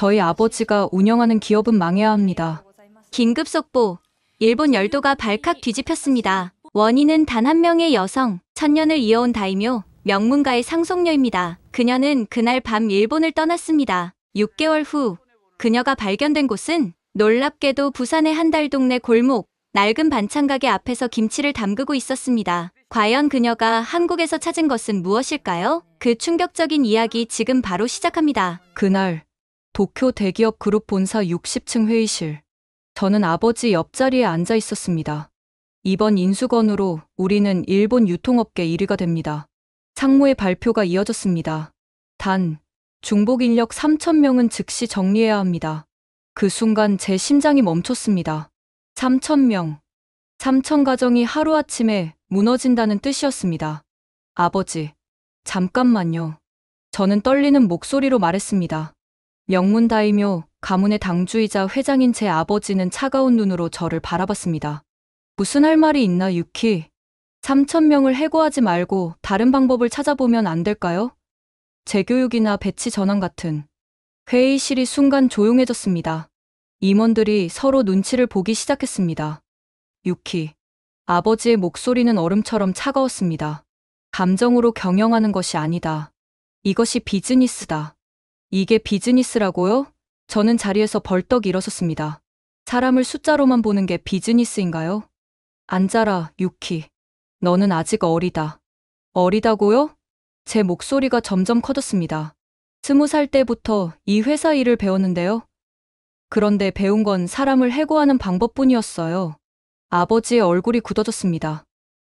저희 아버지가 운영하는 기업은 망해야 합니다. 긴급 속보. 일본 열도가 발칵 뒤집혔습니다. 원인은 단 한 명의 여성, 천년을 이어온 다이묘, 명문가의 상속녀입니다. 그녀는 그날 밤 일본을 떠났습니다. 6개월 후 그녀가 발견된 곳은 놀랍게도 부산의 한 달 동네 골목, 낡은 반찬 가게 앞에서 김치를 담그고 있었습니다. 과연 그녀가 한국에서 찾은 것은 무엇일까요? 그 충격적인 이야기 지금 바로 시작합니다. 그날 도쿄 대기업 그룹 본사 60층 회의실. 저는 아버지 옆자리에 앉아 있었습니다. 이번 인수건으로 우리는 일본 유통업계 1위가 됩니다. 상무의 발표가 이어졌습니다. 단, 중복 인력 3,000명은 즉시 정리해야 합니다. 그 순간 제 심장이 멈췄습니다. 3,000명. 3,000가정이 하루아침에 무너진다는 뜻이었습니다. 아버지, 잠깐만요. 저는 떨리는 목소리로 말했습니다. 명문 다이묘, 가문의 당주이자 회장인 제 아버지는 차가운 눈으로 저를 바라봤습니다. 무슨 할 말이 있나, 유키? 3,000명을 해고하지 말고 다른 방법을 찾아보면 안 될까요? 재교육이나 배치 전환 같은. 회의실이 순간 조용해졌습니다. 임원들이 서로 눈치를 보기 시작했습니다. 유키. 아버지의 목소리는 얼음처럼 차가웠습니다. 감정으로 경영하는 것이 아니다. 이것이 비즈니스다. 이게 비즈니스라고요? 저는 자리에서 벌떡 일어섰습니다. 사람을 숫자로만 보는 게 비즈니스인가요? 앉아라, 유키. 너는 아직 어리다. 어리다고요? 제 목소리가 점점 커졌습니다. 20살 때부터 이 회사 일을 배웠는데요. 그런데 배운 건 사람을 해고하는 방법뿐이었어요. 아버지의 얼굴이 굳어졌습니다.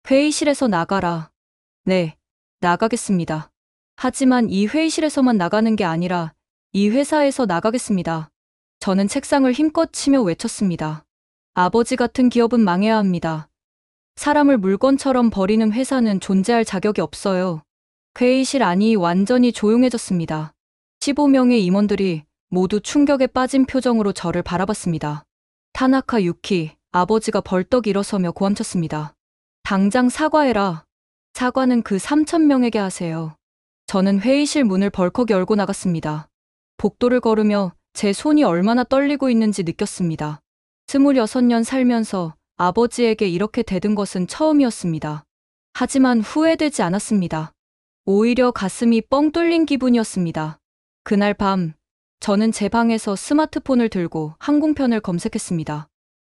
회의실에서 나가라. 네, 나가겠습니다. 하지만 이 회의실에서만 나가는 게 아니라 이 회사에서 나가겠습니다. 저는 책상을 힘껏 치며 외쳤습니다. 아버지 같은 기업은 망해야 합니다. 사람을 물건처럼 버리는 회사는 존재할 자격이 없어요. 회의실 안이 완전히 조용해졌습니다. 15명의 임원들이 모두 충격에 빠진 표정으로 저를 바라봤습니다. 타나카 유키, 아버지가 벌떡 일어서며 고함쳤습니다. 당장 사과해라. 사과는 그 3,000명에게 하세요. 저는 회의실 문을 벌컥 열고 나갔습니다. 복도를 걸으며 제 손이 얼마나 떨리고 있는지 느꼈습니다. 26년 살면서 아버지에게 이렇게 대든 것은 처음이었습니다. 하지만 후회되지 않았습니다. 오히려 가슴이 뻥 뚫린 기분이었습니다. 그날 밤, 저는 제 방에서 스마트폰을 들고 항공편을 검색했습니다.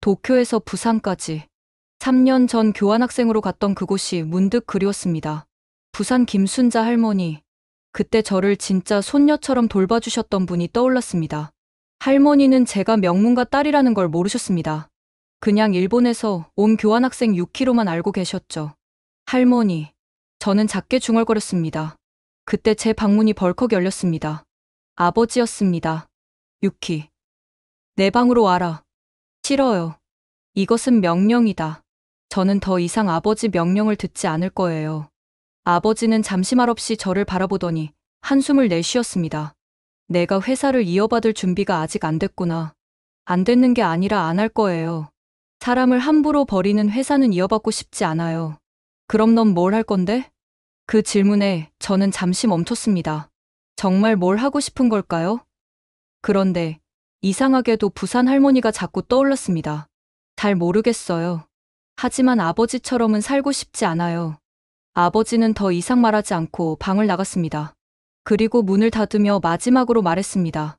도쿄에서 부산까지. 3년 전 교환학생으로 갔던 그곳이 문득 그리웠습니다. 부산 김순자 할머니. 그때 저를 진짜 손녀처럼 돌봐주셨던 분이 떠올랐습니다. 할머니는 제가 명문가 딸이라는 걸 모르셨습니다. 그냥 일본에서 온 교환학생 6kg만 알고 계셨죠. 할머니. 저는 작게 중얼거렸습니다. 그때 제 방문이 벌컥 열렸습니다. 아버지였습니다. 유키. 내 방으로 와라. 싫어요. 이것은 명령이다. 저는 더 이상 아버지 명령을 듣지 않을 거예요. 아버지는 잠시 말없이 저를 바라보더니 한숨을 내쉬었습니다. 내가 회사를 이어받을 준비가 아직 안 됐구나. 안 됐는 게 아니라 안 할 거예요. 사람을 함부로 버리는 회사는 이어받고 싶지 않아요. 그럼 넌 뭘 할 건데? 그 질문에 저는 잠시 멈췄습니다. 정말 뭘 하고 싶은 걸까요? 그런데 이상하게도 부산 할머니가 자꾸 떠올랐습니다. 잘 모르겠어요. 하지만 아버지처럼은 살고 싶지 않아요. 아버지는 더 이상 말하지 않고 방을 나갔습니다. 그리고 문을 닫으며 마지막으로 말했습니다.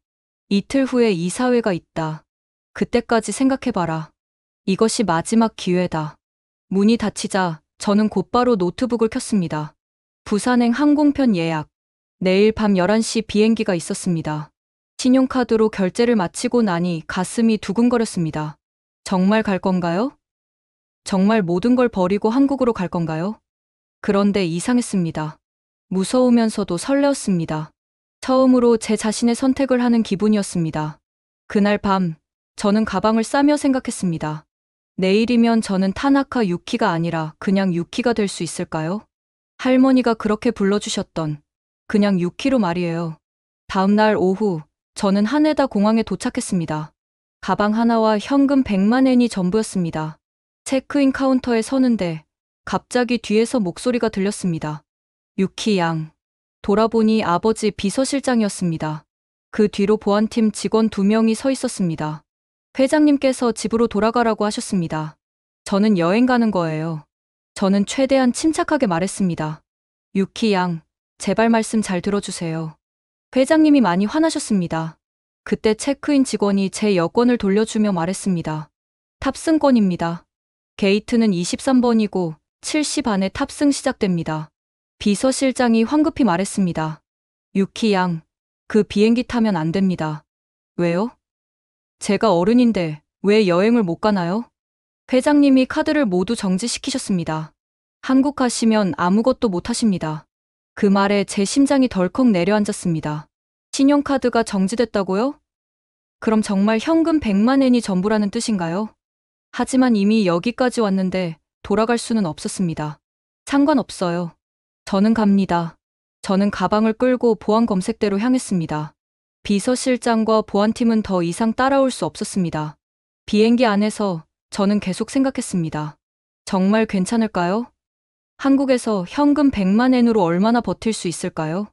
이틀 후에 이사회가 있다. 그때까지 생각해봐라. 이것이 마지막 기회다. 문이 닫히자 저는 곧바로 노트북을 켰습니다. 부산행 항공편 예약. 내일 밤 11시 비행기가 있었습니다. 신용카드로 결제를 마치고 나니 가슴이 두근거렸습니다. 정말 갈 건가요? 정말 모든 걸 버리고 한국으로 갈 건가요? 그런데 이상했습니다. 무서우면서도 설레었습니다. 처음으로 제 자신의 선택을 하는 기분이었습니다. 그날 밤, 저는 가방을 싸며 생각했습니다. 내일이면 저는 타나카 유키가 아니라 그냥 유키가 될 수 있을까요? 할머니가 그렇게 불러주셨던 그냥 유키로 말이에요. 다음 날 오후, 저는 하네다 공항에 도착했습니다. 가방 하나와 현금 100만 엔이 전부였습니다. 체크인 카운터에 서는데 갑자기 뒤에서 목소리가 들렸습니다. 유키 양. 돌아보니 아버지 비서실장이었습니다. 그 뒤로 보안팀 직원 2명이 서 있었습니다. 회장님께서 집으로 돌아가라고 하셨습니다. 저는 여행 가는 거예요. 저는 최대한 침착하게 말했습니다. 유키 양, 제발 말씀 잘 들어주세요. 회장님이 많이 화나셨습니다. 그때 체크인 직원이 제 여권을 돌려주며 말했습니다. 탑승권입니다. 게이트는 23번이고 7시 반에 탑승 시작됩니다. 비서실장이 황급히 말했습니다. 유키 양, 그 비행기 타면 안 됩니다. 왜요? 제가 어른인데 왜 여행을 못 가나요? 회장님이 카드를 모두 정지시키셨습니다. 한국 가시면 아무것도 못 하십니다. 그 말에 제 심장이 덜컥 내려앉았습니다. 신용카드가 정지됐다고요? 그럼 정말 현금 100만 엔이 전부라는 뜻인가요? 하지만 이미 여기까지 왔는데 돌아갈 수는 없었습니다. 상관없어요. 저는 갑니다. 저는 가방을 끌고 보안 검색대로 향했습니다. 비서실장과 보안팀은 더 이상 따라올 수 없었습니다. 비행기 안에서 저는 계속 생각했습니다. 정말 괜찮을까요? 한국에서 현금 100만 엔으로 얼마나 버틸 수 있을까요?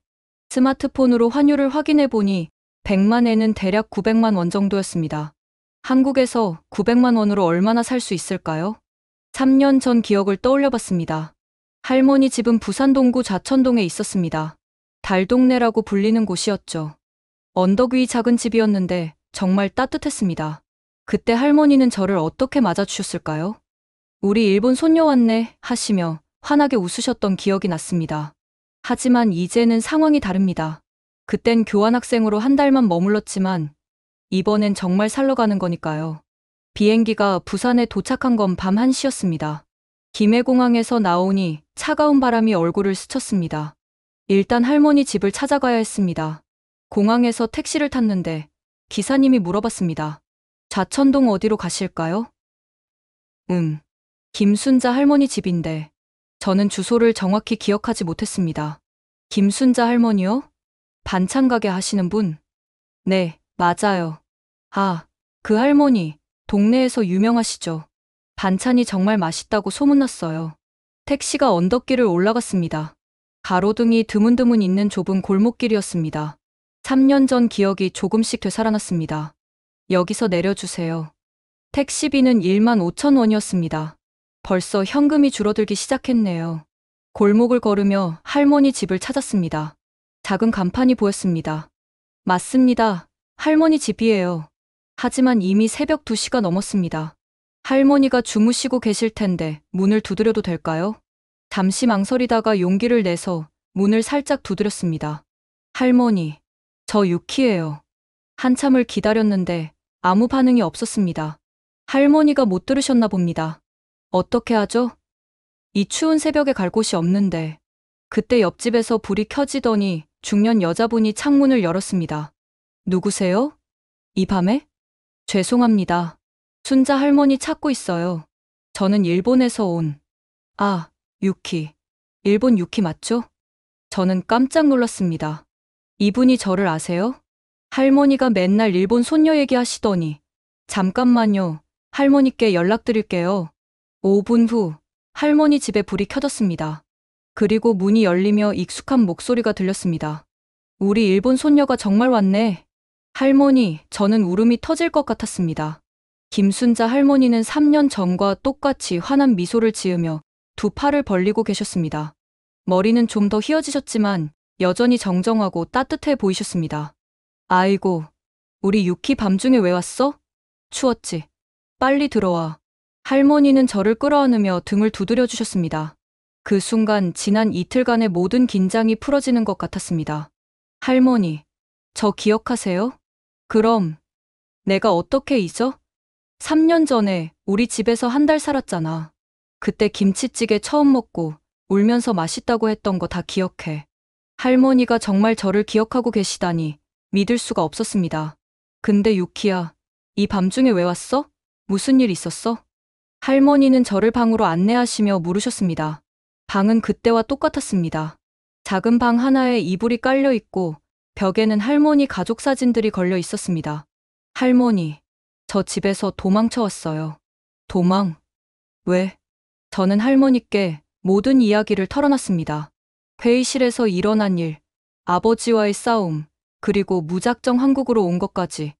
스마트폰으로 환율을 확인해 보니 100만 엔은 대략 900만 원 정도였습니다. 한국에서 900만 원으로 얼마나 살 수 있을까요? 3년 전 기억을 떠올려 봤습니다. 할머니 집은 부산 동구 좌천동에 있었습니다. 달동네라고 불리는 곳이었죠. 언덕 위 작은 집이었는데 정말 따뜻했습니다. 그때 할머니는 저를 어떻게 맞아주셨을까요? 우리 일본 손녀 왔네 하시며 환하게 웃으셨던 기억이 났습니다. 하지만 이제는 상황이 다릅니다. 그땐 교환학생으로 한 달만 머물렀지만 이번엔 정말 살러 가는 거니까요. 비행기가 부산에 도착한 건 밤 1시였습니다. 김해공항에서 나오니 차가운 바람이 얼굴을 스쳤습니다. 일단 할머니 집을 찾아가야 했습니다. 공항에서 택시를 탔는데 기사님이 물어봤습니다. 좌천동 어디로 가실까요? 김순자 할머니 집인데 저는 주소를 정확히 기억하지 못했습니다. 김순자 할머니요? 반찬 가게 하시는 분? 네, 맞아요. 아, 그 할머니, 동네에서 유명하시죠? 반찬이 정말 맛있다고 소문났어요. 택시가 언덕길을 올라갔습니다. 가로등이 드문드문 있는 좁은 골목길이었습니다. 3년 전 기억이 조금씩 되살아났습니다. 여기서 내려주세요. 택시비는 1만 5천 원이었습니다. 벌써 현금이 줄어들기 시작했네요. 골목을 걸으며 할머니 집을 찾았습니다. 작은 간판이 보였습니다. 맞습니다. 할머니 집이에요. 하지만 이미 새벽 2시가 넘었습니다. 할머니가 주무시고 계실 텐데 문을 두드려도 될까요? 잠시 망설이다가 용기를 내서 문을 살짝 두드렸습니다. 할머니, 저 유키예요. 한참을 기다렸는데 아무 반응이 없었습니다. 할머니가 못 들으셨나 봅니다. 어떻게 하죠? 이 추운 새벽에 갈 곳이 없는데. 그때 옆집에서 불이 켜지더니 중년 여자분이 창문을 열었습니다. 누구세요? 이 밤에? 죄송합니다. 순자 할머니 찾고 있어요. 저는 일본에서 온. 아, 유키. 일본 유키 맞죠? 저는 깜짝 놀랐습니다. 이분이 저를 아세요? 할머니가 맨날 일본 손녀 얘기하시더니. 잠깐만요. 할머니께 연락드릴게요. 5분 후 할머니 집에 불이 켜졌습니다. 그리고 문이 열리며 익숙한 목소리가 들렸습니다. 우리 일본 손녀가 정말 왔네. 할머니, 저는 울음이 터질 것 같았습니다. 김순자 할머니는 3년 전과 똑같이 환한 미소를 지으며 두 팔을 벌리고 계셨습니다. 머리는 좀 더 휘어지셨지만 여전히 정정하고 따뜻해 보이셨습니다. 아이고, 우리 유키 밤중에 왜 왔어? 추웠지? 빨리 들어와. 할머니는 저를 끌어안으며 등을 두드려 주셨습니다. 그 순간 지난 이틀간의 모든 긴장이 풀어지는 것 같았습니다. 할머니, 저 기억하세요? 그럼 내가 어떻게 잊어? 3년 전에 우리 집에서 한 달 살았잖아. 그때 김치찌개 처음 먹고 울면서 맛있다고 했던 거 다 기억해. 할머니가 정말 저를 기억하고 계시다니 믿을 수가 없었습니다. 근데 유키야, 이 밤중에 왜 왔어? 무슨 일 있었어? 할머니는 저를 방으로 안내하시며 물으셨습니다. 방은 그때와 똑같았습니다. 작은 방 하나에 이불이 깔려 있고 벽에는 할머니 가족 사진들이 걸려 있었습니다. 할머니, 저 집에서 도망쳐 왔어요. 도망? 왜? 저는 할머니께 모든 이야기를 털어놨습니다. 회의실에서 일어난 일, 아버지와의 싸움, 그리고 무작정 한국으로 온 것까지.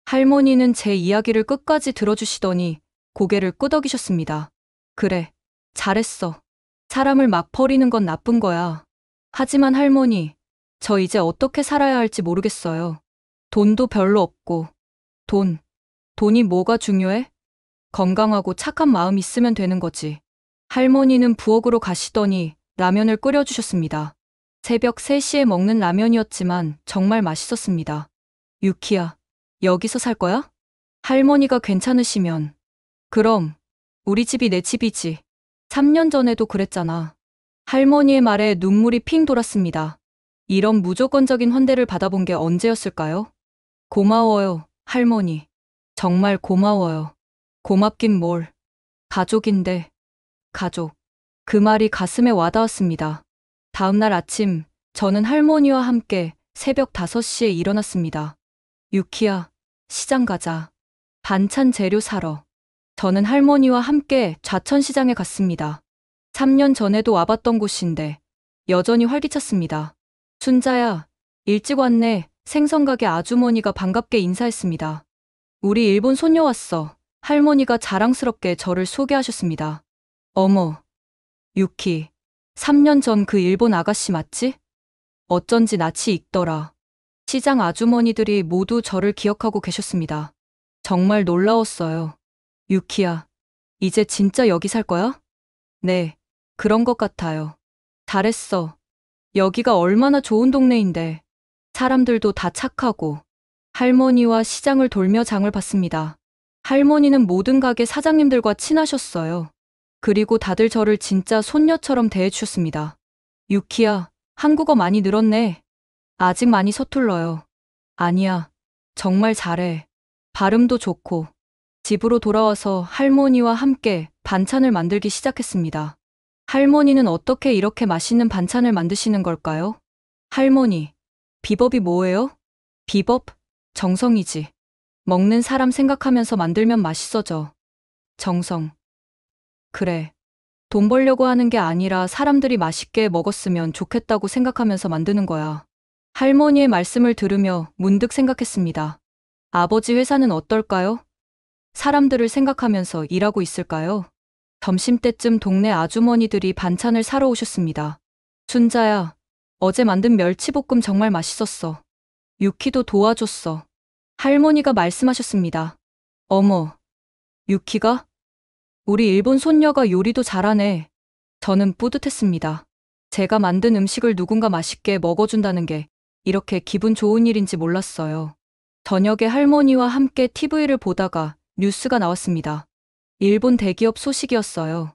할머니는 제 이야기를 끝까지 들어주시더니 고개를 끄덕이셨습니다. 그래, 잘했어. 사람을 막 버리는 건 나쁜 거야. 하지만 할머니, 저 이제 어떻게 살아야 할지 모르겠어요. 돈도 별로 없고. 돈이 뭐가 중요해? 건강하고 착한 마음 있으면 되는 거지. 할머니는 부엌으로 가시더니 라면을 끓여주셨습니다. 새벽 3시에 먹는 라면이었지만 정말 맛있었습니다. 유키야, 여기서 살 거야? 할머니가 괜찮으시면. 그럼, 우리 집이 내 집이지. 3년 전에도 그랬잖아. 할머니의 말에 눈물이 핑 돌았습니다. 이런 무조건적인 환대를 받아본 게 언제였을까요? 고마워요, 할머니. 정말 고마워요. 고맙긴 뭘. 가족인데, 가족. 그 말이 가슴에 와닿았습니다. 다음 날 아침, 저는 할머니와 함께 새벽 5시에 일어났습니다. 유키야, 시장 가자. 반찬 재료 사러. 저는 할머니와 함께 좌천시장에 갔습니다. 3년 전에도 와봤던 곳인데 여전히 활기찼습니다. 순자야, 일찍 왔네. 생선가게 아주머니가 반갑게 인사했습니다. 우리 일본 손녀 왔어. 할머니가 자랑스럽게 저를 소개하셨습니다. 어머, 유키. 3년 전 그 일본 아가씨 맞지? 어쩐지 낯이 익더라. 시장 아주머니들이 모두 저를 기억하고 계셨습니다. 정말 놀라웠어요. 유키야, 이제 진짜 여기 살 거야? 네, 그런 것 같아요. 잘했어. 여기가 얼마나 좋은 동네인데. 사람들도 다 착하고. 할머니와 시장을 돌며 장을 봤습니다. 할머니는 모든 가게 사장님들과 친하셨어요. 그리고 다들 저를 진짜 손녀처럼 대해주셨습니다. 유키야, 한국어 많이 늘었네. 아직 많이 서툴러요. 아니야, 정말 잘해. 발음도 좋고. 집으로 돌아와서 할머니와 함께 반찬을 만들기 시작했습니다. 할머니는 어떻게 이렇게 맛있는 반찬을 만드시는 걸까요? 할머니, 비법이 뭐예요? 비법? 정성이지. 먹는 사람 생각하면서 만들면 맛있어져. 정성. 그래. 돈 벌려고 하는 게 아니라 사람들이 맛있게 먹었으면 좋겠다고 생각하면서 만드는 거야. 할머니의 말씀을 들으며 문득 생각했습니다. 아버지 회사는 어떨까요? 사람들을 생각하면서 일하고 있을까요? 점심때쯤 동네 아주머니들이 반찬을 사러 오셨습니다. 순자야, 어제 만든 멸치볶음 정말 맛있었어. 유키도 도와줬어. 할머니가 말씀하셨습니다. 어머, 유키가? 우리 일본 손녀가 요리도 잘하네. 저는 뿌듯했습니다. 제가 만든 음식을 누군가 맛있게 먹어준다는 게 이렇게 기분 좋은 일인지 몰랐어요. 저녁에 할머니와 함께 TV를 보다가 뉴스가 나왔습니다. 일본 대기업 소식이었어요.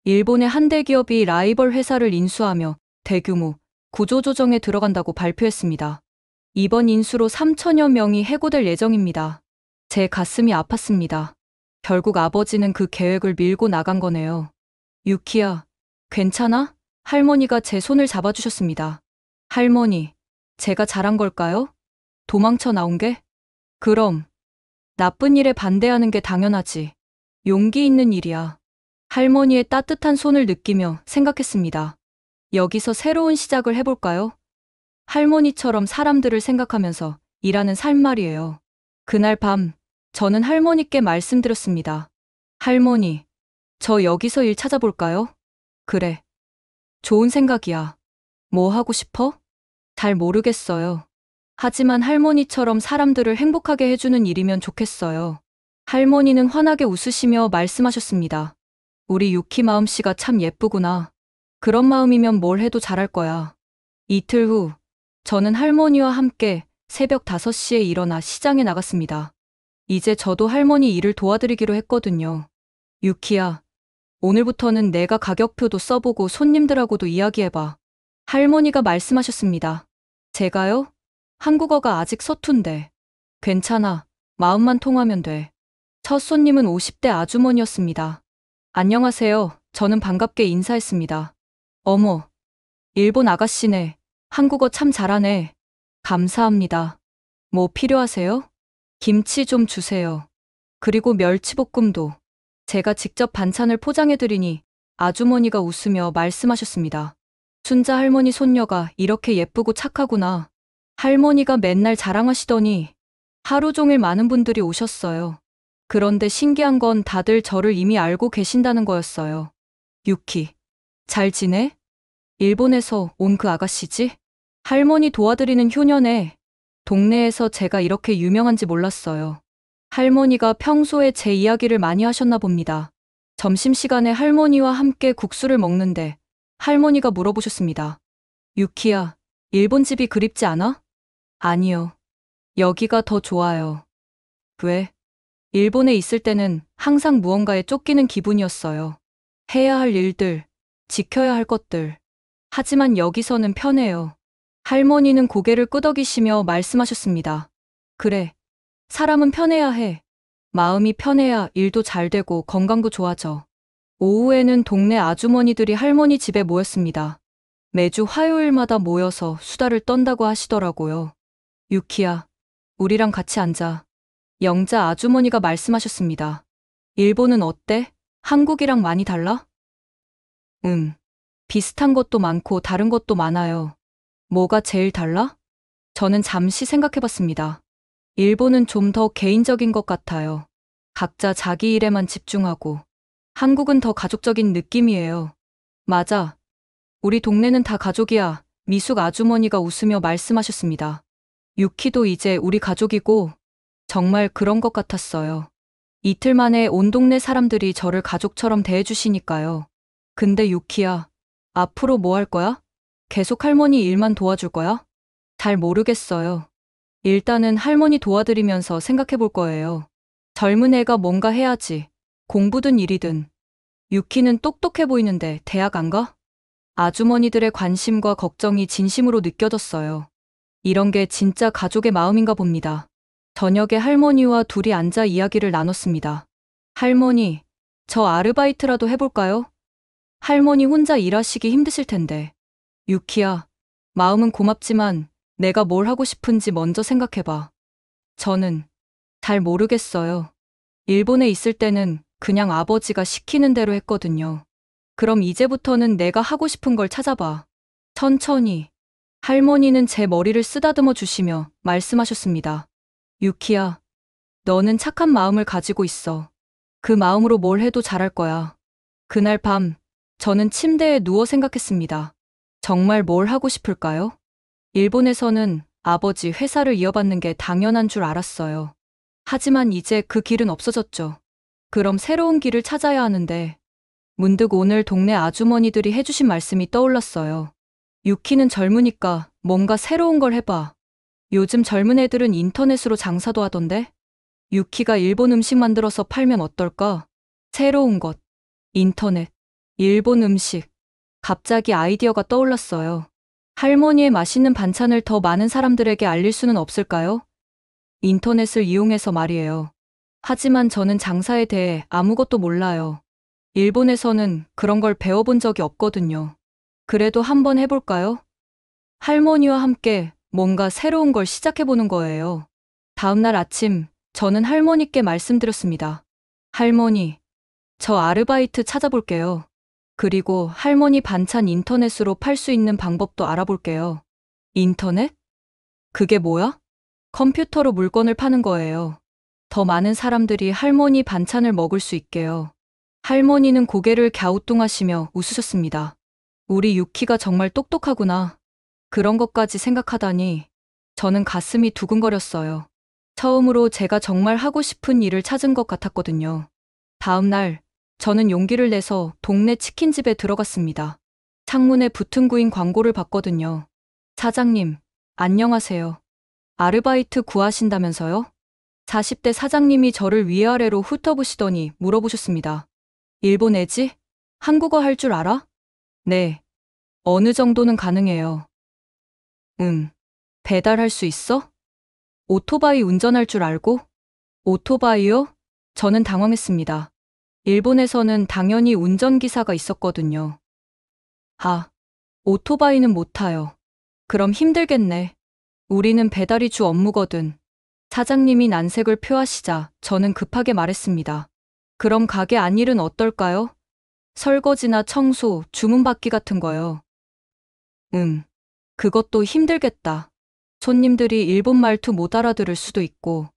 일본의 한 대기업이 라이벌 회사를 인수하며 대규모 구조조정에 들어간다고 발표했습니다. 이번 인수로 3천여 명이 해고될 예정입니다. 제 가슴이 아팠습니다. 결국 아버지는 그 계획을 밀고 나간 거네요. 유키야, 괜찮아? 할머니가 제 손을 잡아주셨습니다. 할머니, 제가 잘한 걸까요? 도망쳐 나온 게? 그럼, 나쁜 일에 반대하는 게 당연하지. 용기 있는 일이야. 할머니의 따뜻한 손을 느끼며 생각했습니다. 여기서 새로운 시작을 해볼까요? 할머니처럼 사람들을 생각하면서 일하는 삶 말이에요. 그날 밤, 저는 할머니께 말씀드렸습니다. 할머니, 저 여기서 일 찾아볼까요? 그래. 좋은 생각이야. 뭐 하고 싶어? 잘 모르겠어요. 하지만 할머니처럼 사람들을 행복하게 해주는 일이면 좋겠어요. 할머니는 환하게 웃으시며 말씀하셨습니다. 우리 유키 마음씨가 참 예쁘구나. 그런 마음이면 뭘 해도 잘할 거야. 이틀 후, 저는 할머니와 함께 새벽 5시에 일어나 시장에 나갔습니다. 이제 저도 할머니 일을 도와드리기로 했거든요. 유키야, 오늘부터는 내가 가격표도 써보고 손님들하고도 이야기해봐. 할머니가 말씀하셨습니다. 제가요? 한국어가 아직 서툰데. 괜찮아. 마음만 통하면 돼. 첫 손님은 50대 아주머니였습니다. 안녕하세요. 저는 반갑게 인사했습니다. 어머, 일본 아가씨네. 한국어 참 잘하네. 감사합니다. 뭐 필요하세요? 김치 좀 주세요. 그리고 멸치볶음도. 제가 직접 반찬을 포장해드리니 아주머니가 웃으며 말씀하셨습니다. 순자 할머니 손녀가 이렇게 예쁘고 착하구나. 할머니가 맨날 자랑하시더니 하루 종일 많은 분들이 오셨어요. 그런데 신기한 건 다들 저를 이미 알고 계신다는 거였어요. 유키, 잘 지내? 일본에서 온 그 아가씨지? 할머니 도와드리는 효녀네. 동네에서 제가 이렇게 유명한지 몰랐어요. 할머니가 평소에 제 이야기를 많이 하셨나 봅니다. 점심시간에 할머니와 함께 국수를 먹는데 할머니가 물어보셨습니다. 유키야, 일본 집이 그립지 않아? 아니요. 여기가 더 좋아요. 왜? 일본에 있을 때는 항상 무언가에 쫓기는 기분이었어요. 해야 할 일들, 지켜야 할 것들. 하지만 여기서는 편해요. 할머니는 고개를 끄덕이시며 말씀하셨습니다. 그래. 사람은 편해야 해. 마음이 편해야 일도 잘 되고 건강도 좋아져. 오후에는 동네 아주머니들이 할머니 집에 모였습니다. 매주 화요일마다 모여서 수다를 떤다고 하시더라고요. 유키야, 우리랑 같이 앉아. 영자 아주머니가 말씀하셨습니다. 일본은 어때? 한국이랑 많이 달라? 비슷한 것도 많고 다른 것도 많아요. 뭐가 제일 달라? 저는 잠시 생각해봤습니다. 일본은 좀 더 개인적인 것 같아요. 각자 자기 일에만 집중하고. 한국은 더 가족적인 느낌이에요. 맞아. 우리 동네는 다 가족이야. 미숙 아주머니가 웃으며 말씀하셨습니다. 유키도 이제 우리 가족이고 정말 그런 것 같았어요. 이틀 만에 온 동네 사람들이 저를 가족처럼 대해주시니까요. 근데 유키야, 앞으로 뭐 할 거야? 계속 할머니 일만 도와줄 거야? 잘 모르겠어요. 일단은 할머니 도와드리면서 생각해 볼 거예요. 젊은 애가 뭔가 해야지. 공부든 일이든. 유키는 똑똑해 보이는데 대학 안 가? 아주머니들의 관심과 걱정이 진심으로 느껴졌어요. 이런 게 진짜 가족의 마음인가 봅니다. 저녁에 할머니와 둘이 앉아 이야기를 나눴습니다. 할머니, 저 아르바이트라도 해볼까요? 할머니 혼자 일하시기 힘드실 텐데. 유키야, 마음은 고맙지만 내가 뭘 하고 싶은지 먼저 생각해봐. 저는 잘 모르겠어요. 일본에 있을 때는 그냥 아버지가 시키는 대로 했거든요. 그럼 이제부터는 내가 하고 싶은 걸 찾아봐. 천천히. 할머니는 제 머리를 쓰다듬어 주시며 말씀하셨습니다. 유키야, 너는 착한 마음을 가지고 있어. 그 마음으로 뭘 해도 잘할 거야. 그날 밤, 저는 침대에 누워 생각했습니다. 정말 뭘 하고 싶을까요? 일본에서는 아버지 회사를 이어받는 게 당연한 줄 알았어요. 하지만 이제 그 길은 없어졌죠. 그럼 새로운 길을 찾아야 하는데, 문득 오늘 동네 아주머니들이 해주신 말씀이 떠올랐어요. 유키는 젊으니까 뭔가 새로운 걸 해봐. 요즘 젊은 애들은 인터넷으로 장사도 하던데? 유키가 일본 음식 만들어서 팔면 어떨까? 새로운 것. 인터넷. 일본 음식. 갑자기 아이디어가 떠올랐어요. 할머니의 맛있는 반찬을 더 많은 사람들에게 알릴 수는 없을까요? 인터넷을 이용해서 말이에요. 하지만 저는 장사에 대해 아무것도 몰라요. 일본에서는 그런 걸 배워본 적이 없거든요. 그래도 한번 해볼까요? 할머니와 함께 뭔가 새로운 걸 시작해보는 거예요. 다음날 아침, 저는 할머니께 말씀드렸습니다. 할머니, 저 아르바이트 찾아볼게요. 그리고 할머니 반찬 인터넷으로 팔 수 있는 방법도 알아볼게요. 인터넷? 그게 뭐야? 컴퓨터로 물건을 파는 거예요. 더 많은 사람들이 할머니 반찬을 먹을 수 있게요. 할머니는 고개를 갸우뚱하시며 웃으셨습니다. 우리 유키가 정말 똑똑하구나. 그런 것까지 생각하다니. 저는 가슴이 두근거렸어요. 처음으로 제가 정말 하고 싶은 일을 찾은 것 같았거든요. 다음 날, 저는 용기를 내서 동네 치킨집에 들어갔습니다. 창문에 붙은 구인 광고를 봤거든요. 사장님, 안녕하세요. 아르바이트 구하신다면서요? 40대 사장님이 저를 위아래로 훑어보시더니 물어보셨습니다. 일본 애지? 한국어 할 줄 알아? 네. 어느 정도는 가능해요. 배달할 수 있어? 오토바이 운전할 줄 알고? 오토바이요? 저는 당황했습니다. 일본에서는 당연히 운전기사가 있었거든요. 아, 오토바이는 못 타요. 그럼 힘들겠네. 우리는 배달이 주 업무거든. 사장님이 난색을 표하시자 저는 급하게 말했습니다. 그럼 가게 안일은 어떨까요? 설거지나 청소, 주문받기 같은 거요. 그것도 힘들겠다. 손님들이 일본 말투 못 알아들을 수도 있고,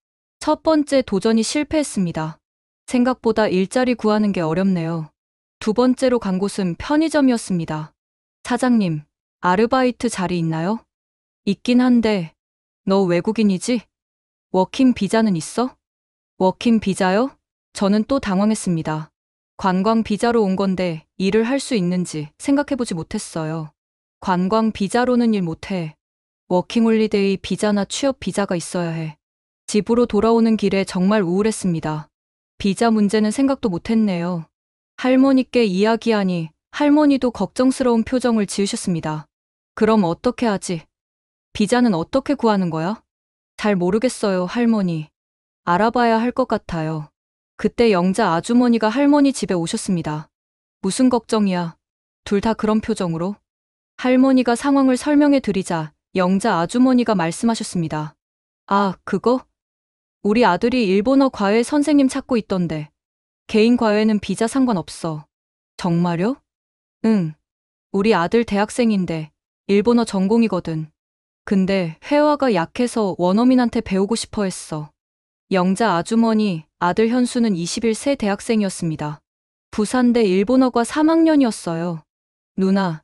첫 번째 도전이 실패했습니다. 생각보다 일자리 구하는 게 어렵네요. 두 번째로 간 곳은 편의점이었습니다. 사장님, 아르바이트 자리 있나요? 있긴 한데, 너 외국인이지? 워킹 비자는 있어? 워킹 비자요? 저는 또 당황했습니다. 관광 비자로 온 건데 일을 할 수 있는지 생각해보지 못했어요. 관광 비자로는 일 못해. 워킹 홀리데이 비자나 취업 비자가 있어야 해. 집으로 돌아오는 길에 정말 우울했습니다. 비자 문제는 생각도 못했네요. 할머니께 이야기하니 할머니도 걱정스러운 표정을 지으셨습니다. 그럼 어떻게 하지? 비자는 어떻게 구하는 거야? 잘 모르겠어요, 할머니. 알아봐야 할 것 같아요. 그때 영자 아주머니가 할머니 집에 오셨습니다. 무슨 걱정이야? 둘 다 그런 표정으로? 할머니가 상황을 설명해 드리자 영자 아주머니가 말씀하셨습니다. 아, 그거? 우리 아들이 일본어 과외 선생님 찾고 있던데. 개인 과외는 비자 상관없어. 정말요? 응. 우리 아들 대학생인데 일본어 전공이거든. 근데 회화가 약해서 원어민한테 배우고 싶어 했어. 영자 아주머니 아들 현수는 21세 대학생이었습니다. 부산대 일본어과 3학년이었어요. 누나,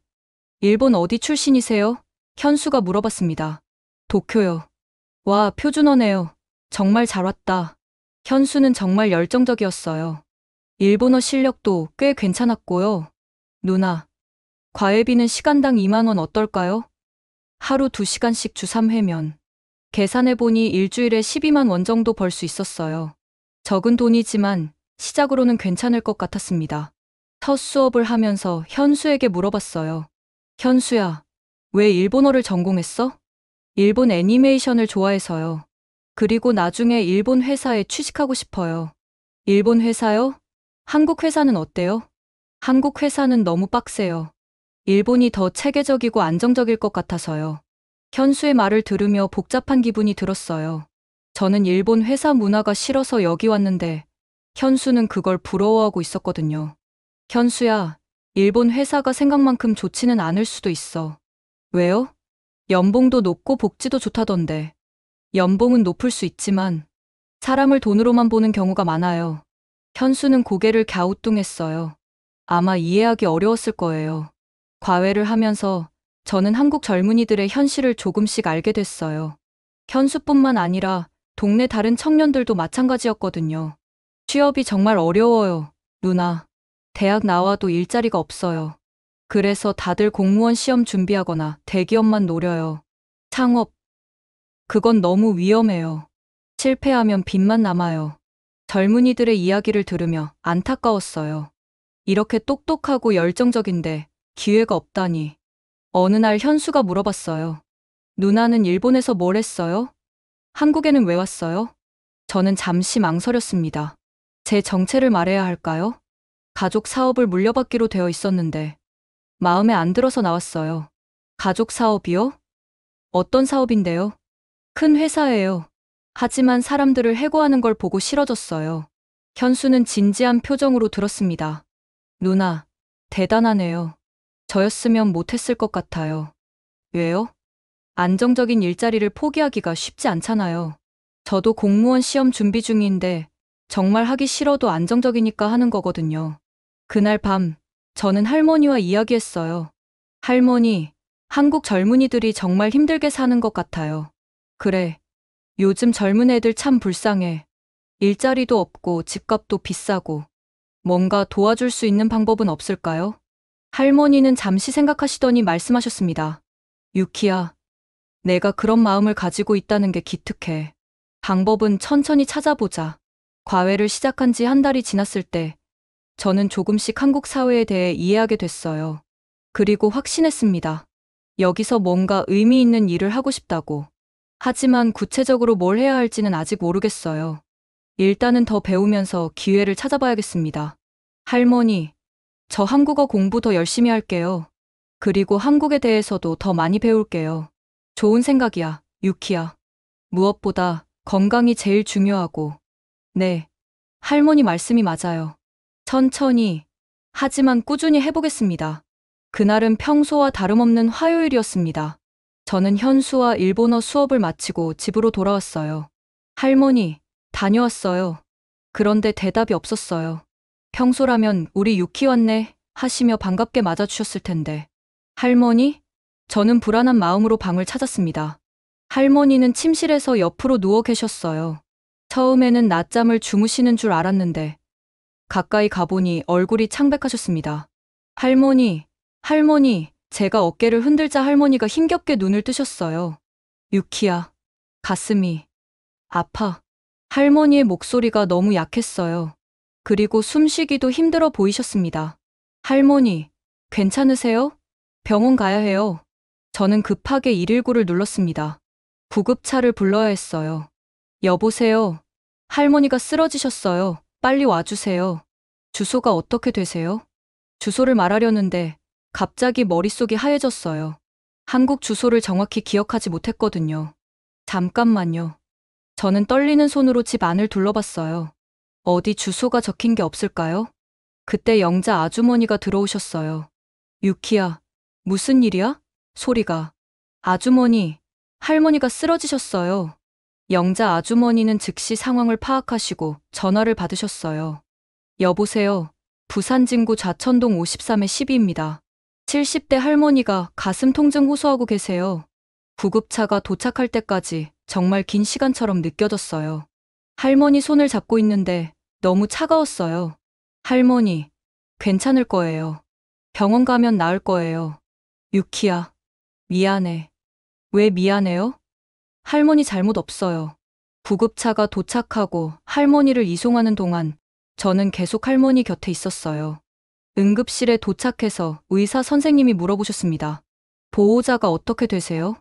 일본 어디 출신이세요? 현수가 물어봤습니다. 도쿄요. 와, 표준어네요. 정말 잘 왔다. 현수는 정말 열정적이었어요. 일본어 실력도 꽤 괜찮았고요. 누나, 과외비는 시간당 2만 원 어떨까요? 하루 2시간씩 주 3회면. 계산해보니 일주일에 12만 원 정도 벌 수 있었어요. 적은 돈이지만 시작으로는 괜찮을 것 같았습니다. 첫 수업을 하면서 현수에게 물어봤어요. 현수야, 왜 일본어를 전공했어? 일본 애니메이션을 좋아해서요. 그리고 나중에 일본 회사에 취직하고 싶어요. 일본 회사요? 한국 회사는 어때요? 한국 회사는 너무 빡세요. 일본이 더 체계적이고 안정적일 것 같아서요. 현수의 말을 들으며 복잡한 기분이 들었어요. 저는 일본 회사 문화가 싫어서 여기 왔는데 현수는 그걸 부러워하고 있었거든요. 현수야, 일본 회사가 생각만큼 좋지는 않을 수도 있어. 왜요? 연봉도 높고 복지도 좋다던데. 연봉은 높을 수 있지만 사람을 돈으로만 보는 경우가 많아요. 현수는 고개를 갸우뚱했어요. 아마 이해하기 어려웠을 거예요. 과외를 하면서 저는 한국 젊은이들의 현실을 조금씩 알게 됐어요. 현수뿐만 아니라 동네 다른 청년들도 마찬가지였거든요. 취업이 정말 어려워요, 누나. 대학 나와도 일자리가 없어요. 그래서 다들 공무원 시험 준비하거나 대기업만 노려요. 창업, 그건 너무 위험해요. 실패하면 빚만 남아요. 젊은이들의 이야기를 들으며 안타까웠어요. 이렇게 똑똑하고 열정적인데 기회가 없다니. 어느 날 현수가 물어봤어요. 누나는 일본에서 뭘 했어요? 한국에는 왜 왔어요? 저는 잠시 망설였습니다. 제 정체를 말해야 할까요? 가족 사업을 물려받기로 되어 있었는데 마음에 안 들어서 나왔어요. 가족 사업이요? 어떤 사업인데요? 큰 회사예요. 하지만 사람들을 해고하는 걸 보고 싫어졌어요. 현수는 진지한 표정으로 들었습니다. 누나, 대단하네요. 저였으면 못했을 것 같아요. 왜요? 안정적인 일자리를 포기하기가 쉽지 않잖아요. 저도 공무원 시험 준비 중인데 정말 하기 싫어도 안정적이니까 하는 거거든요. 그날 밤, 저는 할머니와 이야기했어요. 할머니, 한국 젊은이들이 정말 힘들게 사는 것 같아요. 그래, 요즘 젊은 애들 참 불쌍해. 일자리도 없고 집값도 비싸고. 뭔가 도와줄 수 있는 방법은 없을까요? 할머니는 잠시 생각하시더니 말씀하셨습니다. 유키야, 내가 그런 마음을 가지고 있다는 게 기특해. 방법은 천천히 찾아보자. 과외를 시작한 지 한 달이 지났을 때 저는 조금씩 한국 사회에 대해 이해하게 됐어요. 그리고 확신했습니다. 여기서 뭔가 의미 있는 일을 하고 싶다고. 하지만 구체적으로 뭘 해야 할지는 아직 모르겠어요. 일단은 더 배우면서 기회를 찾아봐야겠습니다. 할머니, 저 한국어 공부 더 열심히 할게요. 그리고 한국에 대해서도 더 많이 배울게요. 좋은 생각이야, 유키야. 무엇보다 건강이 제일 중요하고. 네, 할머니 말씀이 맞아요. 천천히, 하지만 꾸준히 해보겠습니다. 그날은 평소와 다름없는 화요일이었습니다. 저는 현수와 일본어 수업을 마치고 집으로 돌아왔어요. 할머니, 다녀왔어요. 그런데 대답이 없었어요. 평소라면 우리 유키 왔네 하시며 반갑게 맞아주셨을 텐데. 할머니? 저는 불안한 마음으로 방을 찾았습니다. 할머니는 침실에서 옆으로 누워 계셨어요. 처음에는 낮잠을 주무시는 줄 알았는데 가까이 가보니 얼굴이 창백하셨습니다. 할머니, 할머니, 제가 어깨를 흔들자 할머니가 힘겹게 눈을 뜨셨어요. 유키야, 가슴이 아파. 할머니의 목소리가 너무 약했어요. 그리고 숨쉬기도 힘들어 보이셨습니다. 할머니, 괜찮으세요? 병원 가야 해요. 저는 급하게 119를 눌렀습니다. 구급차를 불러야 했어요. 여보세요? 할머니가 쓰러지셨어요. 빨리 와주세요. 주소가 어떻게 되세요? 주소를 말하려는데 갑자기 머릿속이 하얘졌어요. 한국 주소를 정확히 기억하지 못했거든요. 잠깐만요. 저는 떨리는 손으로 집 안을 둘러봤어요. 어디 주소가 적힌 게 없을까요? 그때 영자 아주머니가 들어오셨어요. 유키야, 무슨 일이야? 소리가. 아주머니, 할머니가 쓰러지셨어요. 영자 아주머니는 즉시 상황을 파악하시고 전화를 받으셨어요. 여보세요. 부산진구 좌천동 53의 12입니다. 70대 할머니가 가슴 통증 호소하고 계세요. 구급차가 도착할 때까지 정말 긴 시간처럼 느껴졌어요. 할머니 손을 잡고 있는데 너무 차가웠어요. 할머니, 괜찮을 거예요. 병원 가면 나을 거예요. 유키야, 미안해. 왜 미안해요? 할머니 잘못 없어요. 구급차가 도착하고 할머니를 이송하는 동안 저는 계속 할머니 곁에 있었어요. 응급실에 도착해서 의사 선생님이 물어보셨습니다. 보호자가 어떻게 되세요?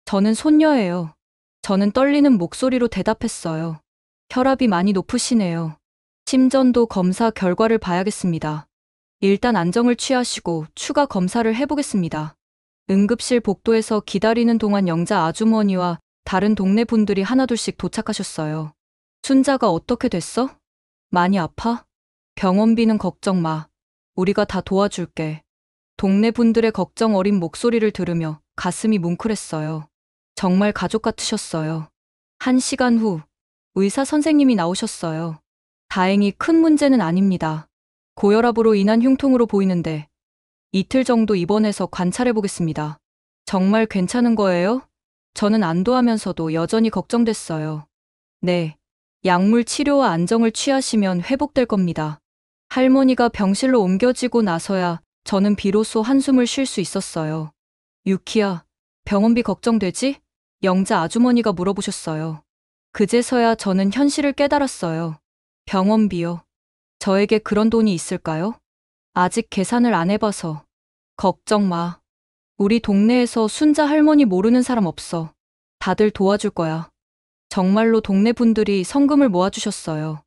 저는 손녀예요. 저는 떨리는 목소리로 대답했어요. 혈압이 많이 높으시네요. 심전도 검사 결과를 봐야겠습니다. 일단 안정을 취하시고 추가 검사를 해보겠습니다. 응급실 복도에서 기다리는 동안 영자 아주머니와 다른 동네 분들이 하나둘씩 도착하셨어요. 순자가 어떻게 됐어? 많이 아파? 병원비는 걱정 마. 우리가 다 도와줄게. 동네 분들의 걱정 어린 목소리를 들으며 가슴이 뭉클했어요. 정말 가족 같으셨어요. 1시간 후 의사 선생님이 나오셨어요. 다행히 큰 문제는 아닙니다. 고혈압으로 인한 흉통으로 보이는데 이틀 정도 입원해서 관찰해 보겠습니다. 정말 괜찮은 거예요? 저는 안도하면서도 여전히 걱정됐어요. 네. 약물 치료와 안정을 취하시면 회복될 겁니다. 할머니가 병실로 옮겨지고 나서야 저는 비로소 한숨을 쉴 수 있었어요. 유키야, 병원비 걱정되지? 영자 아주머니가 물어보셨어요. 그제서야 저는 현실을 깨달았어요. 병원비요. 저에게 그런 돈이 있을까요? 아직 계산을 안 해봐서. 걱정 마. 우리 동네에서 순자 할머니 모르는 사람 없어. 다들 도와줄 거야. 정말로 동네 분들이 성금을 모아주셨어요.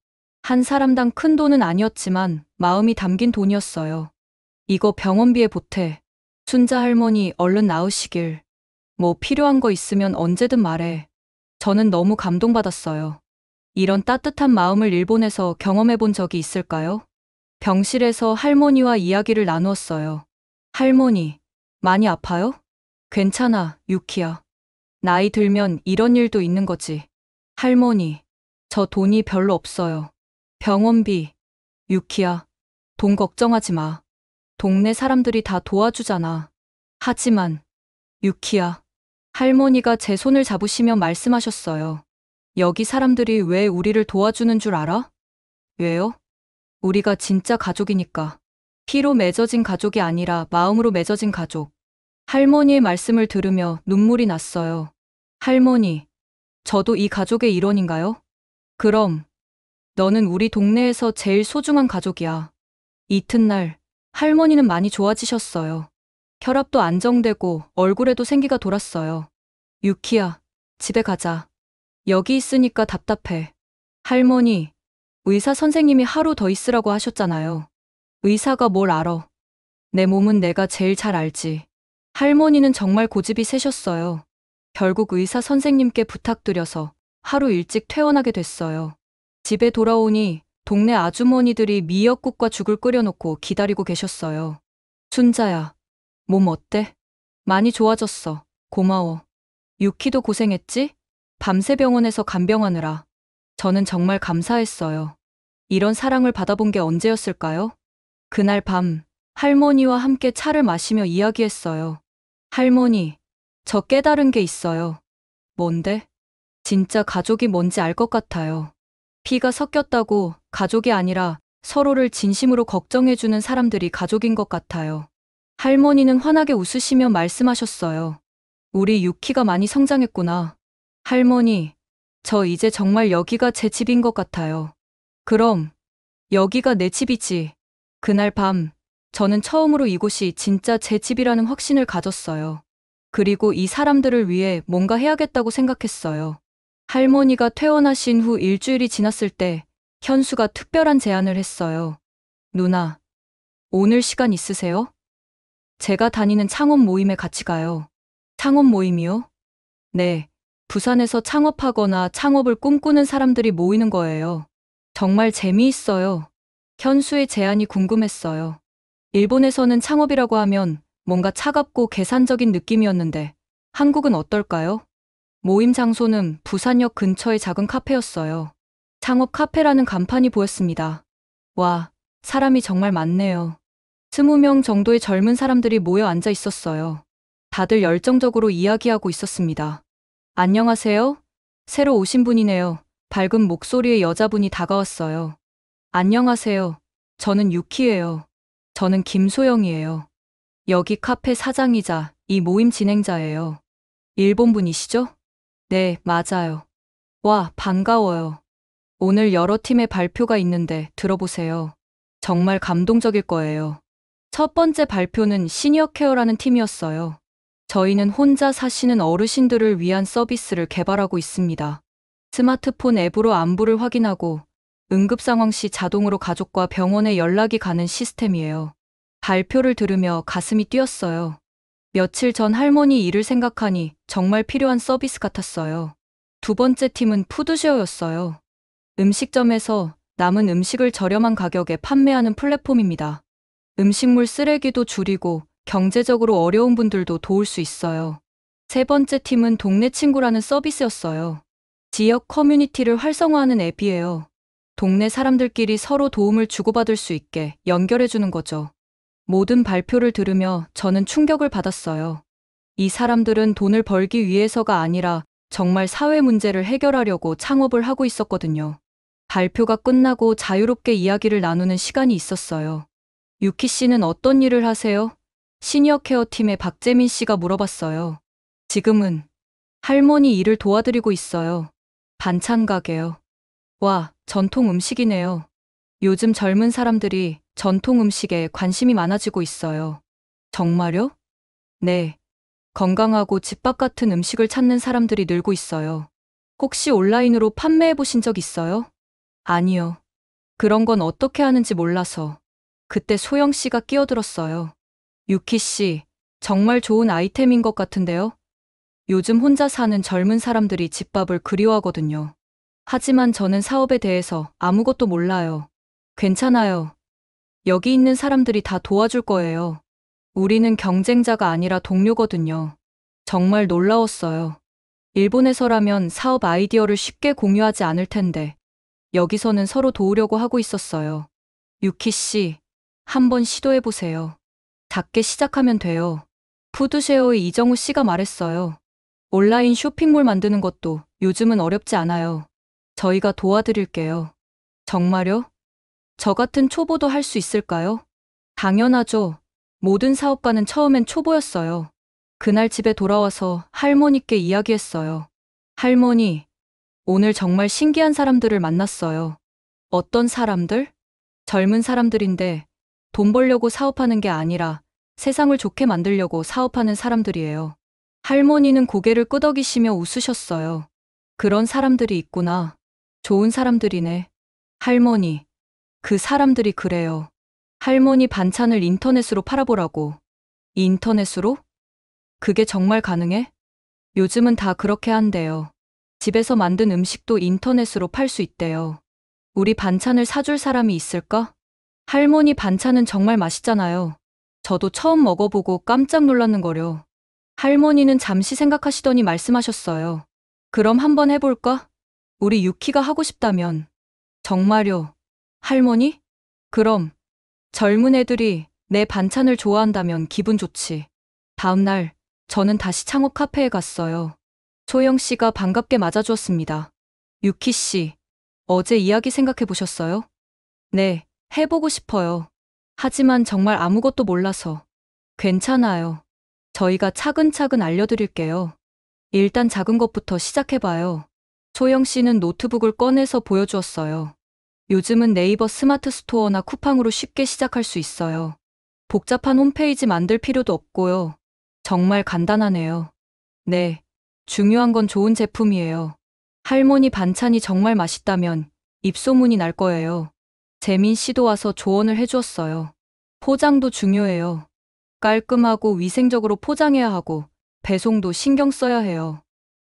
한 사람당 큰 돈은 아니었지만 마음이 담긴 돈이었어요. 이거 병원비에 보태. 순자 할머니 얼른 나으시길. 뭐 필요한 거 있으면 언제든 말해. 저는 너무 감동받았어요. 이런 따뜻한 마음을 일본에서 경험해 본 적이 있을까요? 병실에서 할머니와 이야기를 나누었어요. 할머니, 많이 아파요? 괜찮아, 유키야. 나이 들면 이런 일도 있는 거지. 할머니, 저 돈이 별로 없어요. 병원비, 유키야, 돈 걱정하지 마. 동네 사람들이 다 도와주잖아. 하지만, 유키야, 할머니가 제 손을 잡으시며 말씀하셨어요. 여기 사람들이 왜 우리를 도와주는 줄 알아? 왜요? 우리가 진짜 가족이니까. 피로 맺어진 가족이 아니라 마음으로 맺어진 가족. 할머니의 말씀을 들으며 눈물이 났어요. 할머니, 저도 이 가족의 일원인가요? 그럼, 너는 우리 동네에서 제일 소중한 가족이야. 이튿날, 할머니는 많이 좋아지셨어요. 혈압도 안정되고 얼굴에도 생기가 돌았어요. 유키야, 집에 가자. 여기 있으니까 답답해. 할머니, 의사 선생님이 하루 더 있으라고 하셨잖아요. 의사가 뭘 알아. 내 몸은 내가 제일 잘 알지. 할머니는 정말 고집이 세셨어요. 결국 의사 선생님께 부탁드려서 하루 일찍 퇴원하게 됐어요. 집에 돌아오니 동네 아주머니들이 미역국과 죽을 끓여놓고 기다리고 계셨어요. 순자야, 몸 어때? 많이 좋아졌어. 고마워. 유키도 고생했지? 밤새 병원에서 간병하느라. 저는 정말 감사했어요. 이런 사랑을 받아본 게 언제였을까요? 그날 밤, 할머니와 함께 차를 마시며 이야기했어요. 할머니, 저 깨달은 게 있어요. 뭔데? 진짜 가족이 뭔지 알 것 같아요. 피가 섞였다고 가족이 아니라 서로를 진심으로 걱정해주는 사람들이 가족인 것 같아요. 할머니는 환하게 웃으시며 말씀하셨어요. 우리 유키가 많이 성장했구나. 할머니, 저 이제 정말 여기가 제 집인 것 같아요. 그럼, 여기가 내 집이지. 그날 밤, 저는 처음으로 이곳이 진짜 제 집이라는 확신을 가졌어요. 그리고 이 사람들을 위해 뭔가 해야겠다고 생각했어요. 할머니가 퇴원하신 후 일주일이 지났을 때, 현수가 특별한 제안을 했어요. 누나, 오늘 시간 있으세요? 제가 다니는 창업 모임에 같이 가요. 창업 모임이요? 네. 부산에서 창업하거나 창업을 꿈꾸는 사람들이 모이는 거예요. 정말 재미있어요. 현수의 제안이 궁금했어요. 일본에서는 창업이라고 하면 뭔가 차갑고 계산적인 느낌이었는데 한국은 어떨까요? 모임 장소는 부산역 근처의 작은 카페였어요. 창업 카페라는 간판이 보였습니다. 와, 사람이 정말 많네요. 20명 정도의 젊은 사람들이 모여 앉아 있었어요. 다들 열정적으로 이야기하고 있었습니다. 안녕하세요. 새로 오신 분이네요. 밝은 목소리의 여자분이 다가왔어요. 안녕하세요. 저는 유키예요. 저는 김소영이에요. 여기 카페 사장이자 이 모임 진행자예요. 일본 분이시죠? 네, 맞아요. 와, 반가워요. 오늘 여러 팀의 발표가 있는데 들어보세요. 정말 감동적일 거예요. 첫 번째 발표는 시니어 케어라는 팀이었어요. 저희는 혼자 사시는 어르신들을 위한 서비스를 개발하고 있습니다. 스마트폰 앱으로 안부를 확인하고 응급 상황 시 자동으로 가족과 병원에 연락이 가는 시스템이에요. 발표를 들으며 가슴이 뛰었어요. 며칠 전 할머니 일을 생각하니 정말 필요한 서비스 같았어요. 두 번째 팀은 푸드쉐어였어요. 음식점에서 남은 음식을 저렴한 가격에 판매하는 플랫폼입니다. 음식물 쓰레기도 줄이고 경제적으로 어려운 분들도 도울 수 있어요. 세 번째 팀은 동네 친구라는 서비스였어요. 지역 커뮤니티를 활성화하는 앱이에요. 동네 사람들끼리 서로 도움을 주고받을 수 있게 연결해주는 거죠. 모든 발표를 들으며 저는 충격을 받았어요. 이 사람들은 돈을 벌기 위해서가 아니라 정말 사회 문제를 해결하려고 창업을 하고 있었거든요. 발표가 끝나고 자유롭게 이야기를 나누는 시간이 있었어요. 유키 씨는 어떤 일을 하세요? 시니어 케어 팀의 박재민 씨가 물어봤어요. 지금은 할머니 일을 도와드리고 있어요. 반찬 가게요. 와, 전통 음식이네요. 요즘 젊은 사람들이 전통 음식에 관심이 많아지고 있어요. 정말요? 네. 건강하고 집밥 같은 음식을 찾는 사람들이 늘고 있어요. 혹시 온라인으로 판매해 보신 적 있어요? 아니요. 그런 건 어떻게 하는지 몰라서. 그때 소영 씨가 끼어들었어요. 유키 씨, 정말 좋은 아이템인 것 같은데요? 요즘 혼자 사는 젊은 사람들이 집밥을 그리워하거든요. 하지만 저는 사업에 대해서 아무것도 몰라요. 괜찮아요. 여기 있는 사람들이 다 도와줄 거예요. 우리는 경쟁자가 아니라 동료거든요. 정말 놀라웠어요. 일본에서라면 사업 아이디어를 쉽게 공유하지 않을 텐데, 여기서는 서로 도우려고 하고 있었어요. 유키 씨, 한번 시도해보세요. 작게 시작하면 돼요. 푸드쉐어의 이정우 씨가 말했어요. 온라인 쇼핑몰 만드는 것도 요즘은 어렵지 않아요. 저희가 도와드릴게요. 정말요? 저 같은 초보도 할 수 있을까요? 당연하죠. 모든 사업가는 처음엔 초보였어요. 그날 집에 돌아와서 할머니께 이야기했어요. 할머니, 오늘 정말 신기한 사람들을 만났어요. 어떤 사람들? 젊은 사람들인데 돈 벌려고 사업하는 게 아니라 세상을 좋게 만들려고 사업하는 사람들이에요. 할머니는 고개를 끄덕이시며 웃으셨어요. 그런 사람들이 있구나. 좋은 사람들이네. 할머니, 그 사람들이 그래요. 할머니 반찬을 인터넷으로 팔아보라고. 인터넷으로? 그게 정말 가능해? 요즘은 다 그렇게 한대요. 집에서 만든 음식도 인터넷으로 팔 수 있대요. 우리 반찬을 사줄 사람이 있을까? 할머니 반찬은 정말 맛있잖아요. 저도 처음 먹어보고 깜짝 놀랐는거려. 할머니는 잠시 생각하시더니 말씀하셨어요. 그럼 한번 해볼까? 우리 유키가 하고 싶다면. 정말요? 할머니? 그럼 젊은 애들이 내 반찬을 좋아한다면 기분 좋지. 다음 날 저는 다시 창업 카페에 갔어요. 소영 씨가 반갑게 맞아주었습니다. 유키 씨, 어제 이야기 생각해 보셨어요? 네, 해보고 싶어요. 하지만 정말 아무것도 몰라서. 괜찮아요. 저희가 차근차근 알려드릴게요. 일단 작은 것부터 시작해봐요. 소영 씨는 노트북을 꺼내서 보여주었어요. 요즘은 네이버 스마트 스토어나 쿠팡으로 쉽게 시작할 수 있어요. 복잡한 홈페이지 만들 필요도 없고요. 정말 간단하네요. 네, 중요한 건 좋은 제품이에요. 할머니 반찬이 정말 맛있다면 입소문이 날 거예요. 재민 씨도 와서 조언을 해주었어요. 포장도 중요해요. 깔끔하고 위생적으로 포장해야 하고 배송도 신경 써야 해요.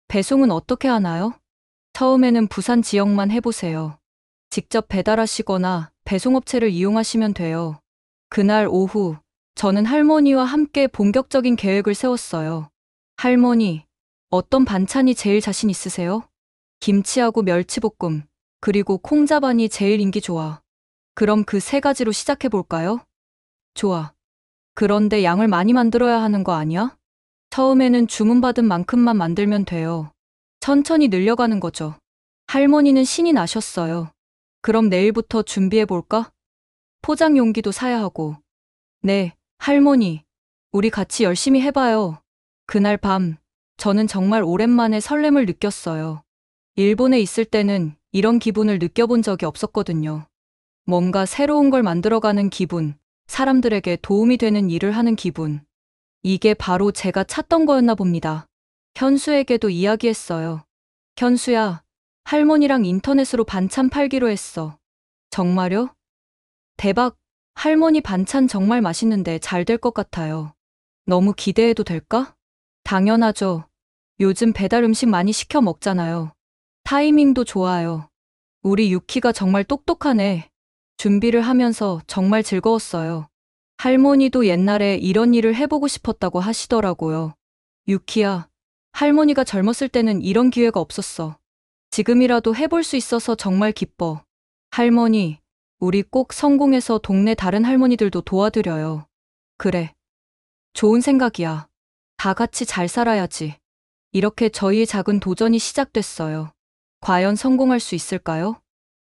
배송은 어떻게 하나요? 처음에는 부산 지역만 해보세요. 직접 배달하시거나 배송업체를 이용하시면 돼요. 그날 오후, 저는 할머니와 함께 본격적인 계획을 세웠어요. 할머니, 어떤 반찬이 제일 자신 있으세요? 김치하고 멸치볶음, 그리고 콩자반이 제일 인기 좋아. 그럼 그 세 가지로 시작해볼까요? 좋아. 그런데 양을 많이 만들어야 하는 거 아니야? 처음에는 주문받은 만큼만 만들면 돼요. 천천히 늘려가는 거죠. 할머니는 신이 나셨어요. 그럼 내일부터 준비해볼까? 포장 용기도 사야 하고. 네, 할머니. 우리 같이 열심히 해봐요. 그날 밤, 저는 정말 오랜만에 설렘을 느꼈어요. 일본에 있을 때는 이런 기분을 느껴본 적이 없었거든요. 뭔가 새로운 걸 만들어가는 기분, 사람들에게 도움이 되는 일을 하는 기분. 이게 바로 제가 찾던 거였나 봅니다. 현수에게도 이야기했어요. 현수야, 할머니랑 인터넷으로 반찬 팔기로 했어. 정말요? 대박, 할머니 반찬 정말 맛있는데 잘 될 것 같아요. 너무 기대해도 될까? 당연하죠. 요즘 배달 음식 많이 시켜 먹잖아요. 타이밍도 좋아요. 우리 유키가 정말 똑똑하네. 준비를 하면서 정말 즐거웠어요. 할머니도 옛날에 이런 일을 해보고 싶었다고 하시더라고요. 유키야, 할머니가 젊었을 때는 이런 기회가 없었어. 지금이라도 해볼 수 있어서 정말 기뻐. 할머니, 우리 꼭 성공해서 동네 다른 할머니들도 도와드려요. 그래. 좋은 생각이야. 다 같이 잘 살아야지. 이렇게 저희의 작은 도전이 시작됐어요. 과연 성공할 수 있을까요?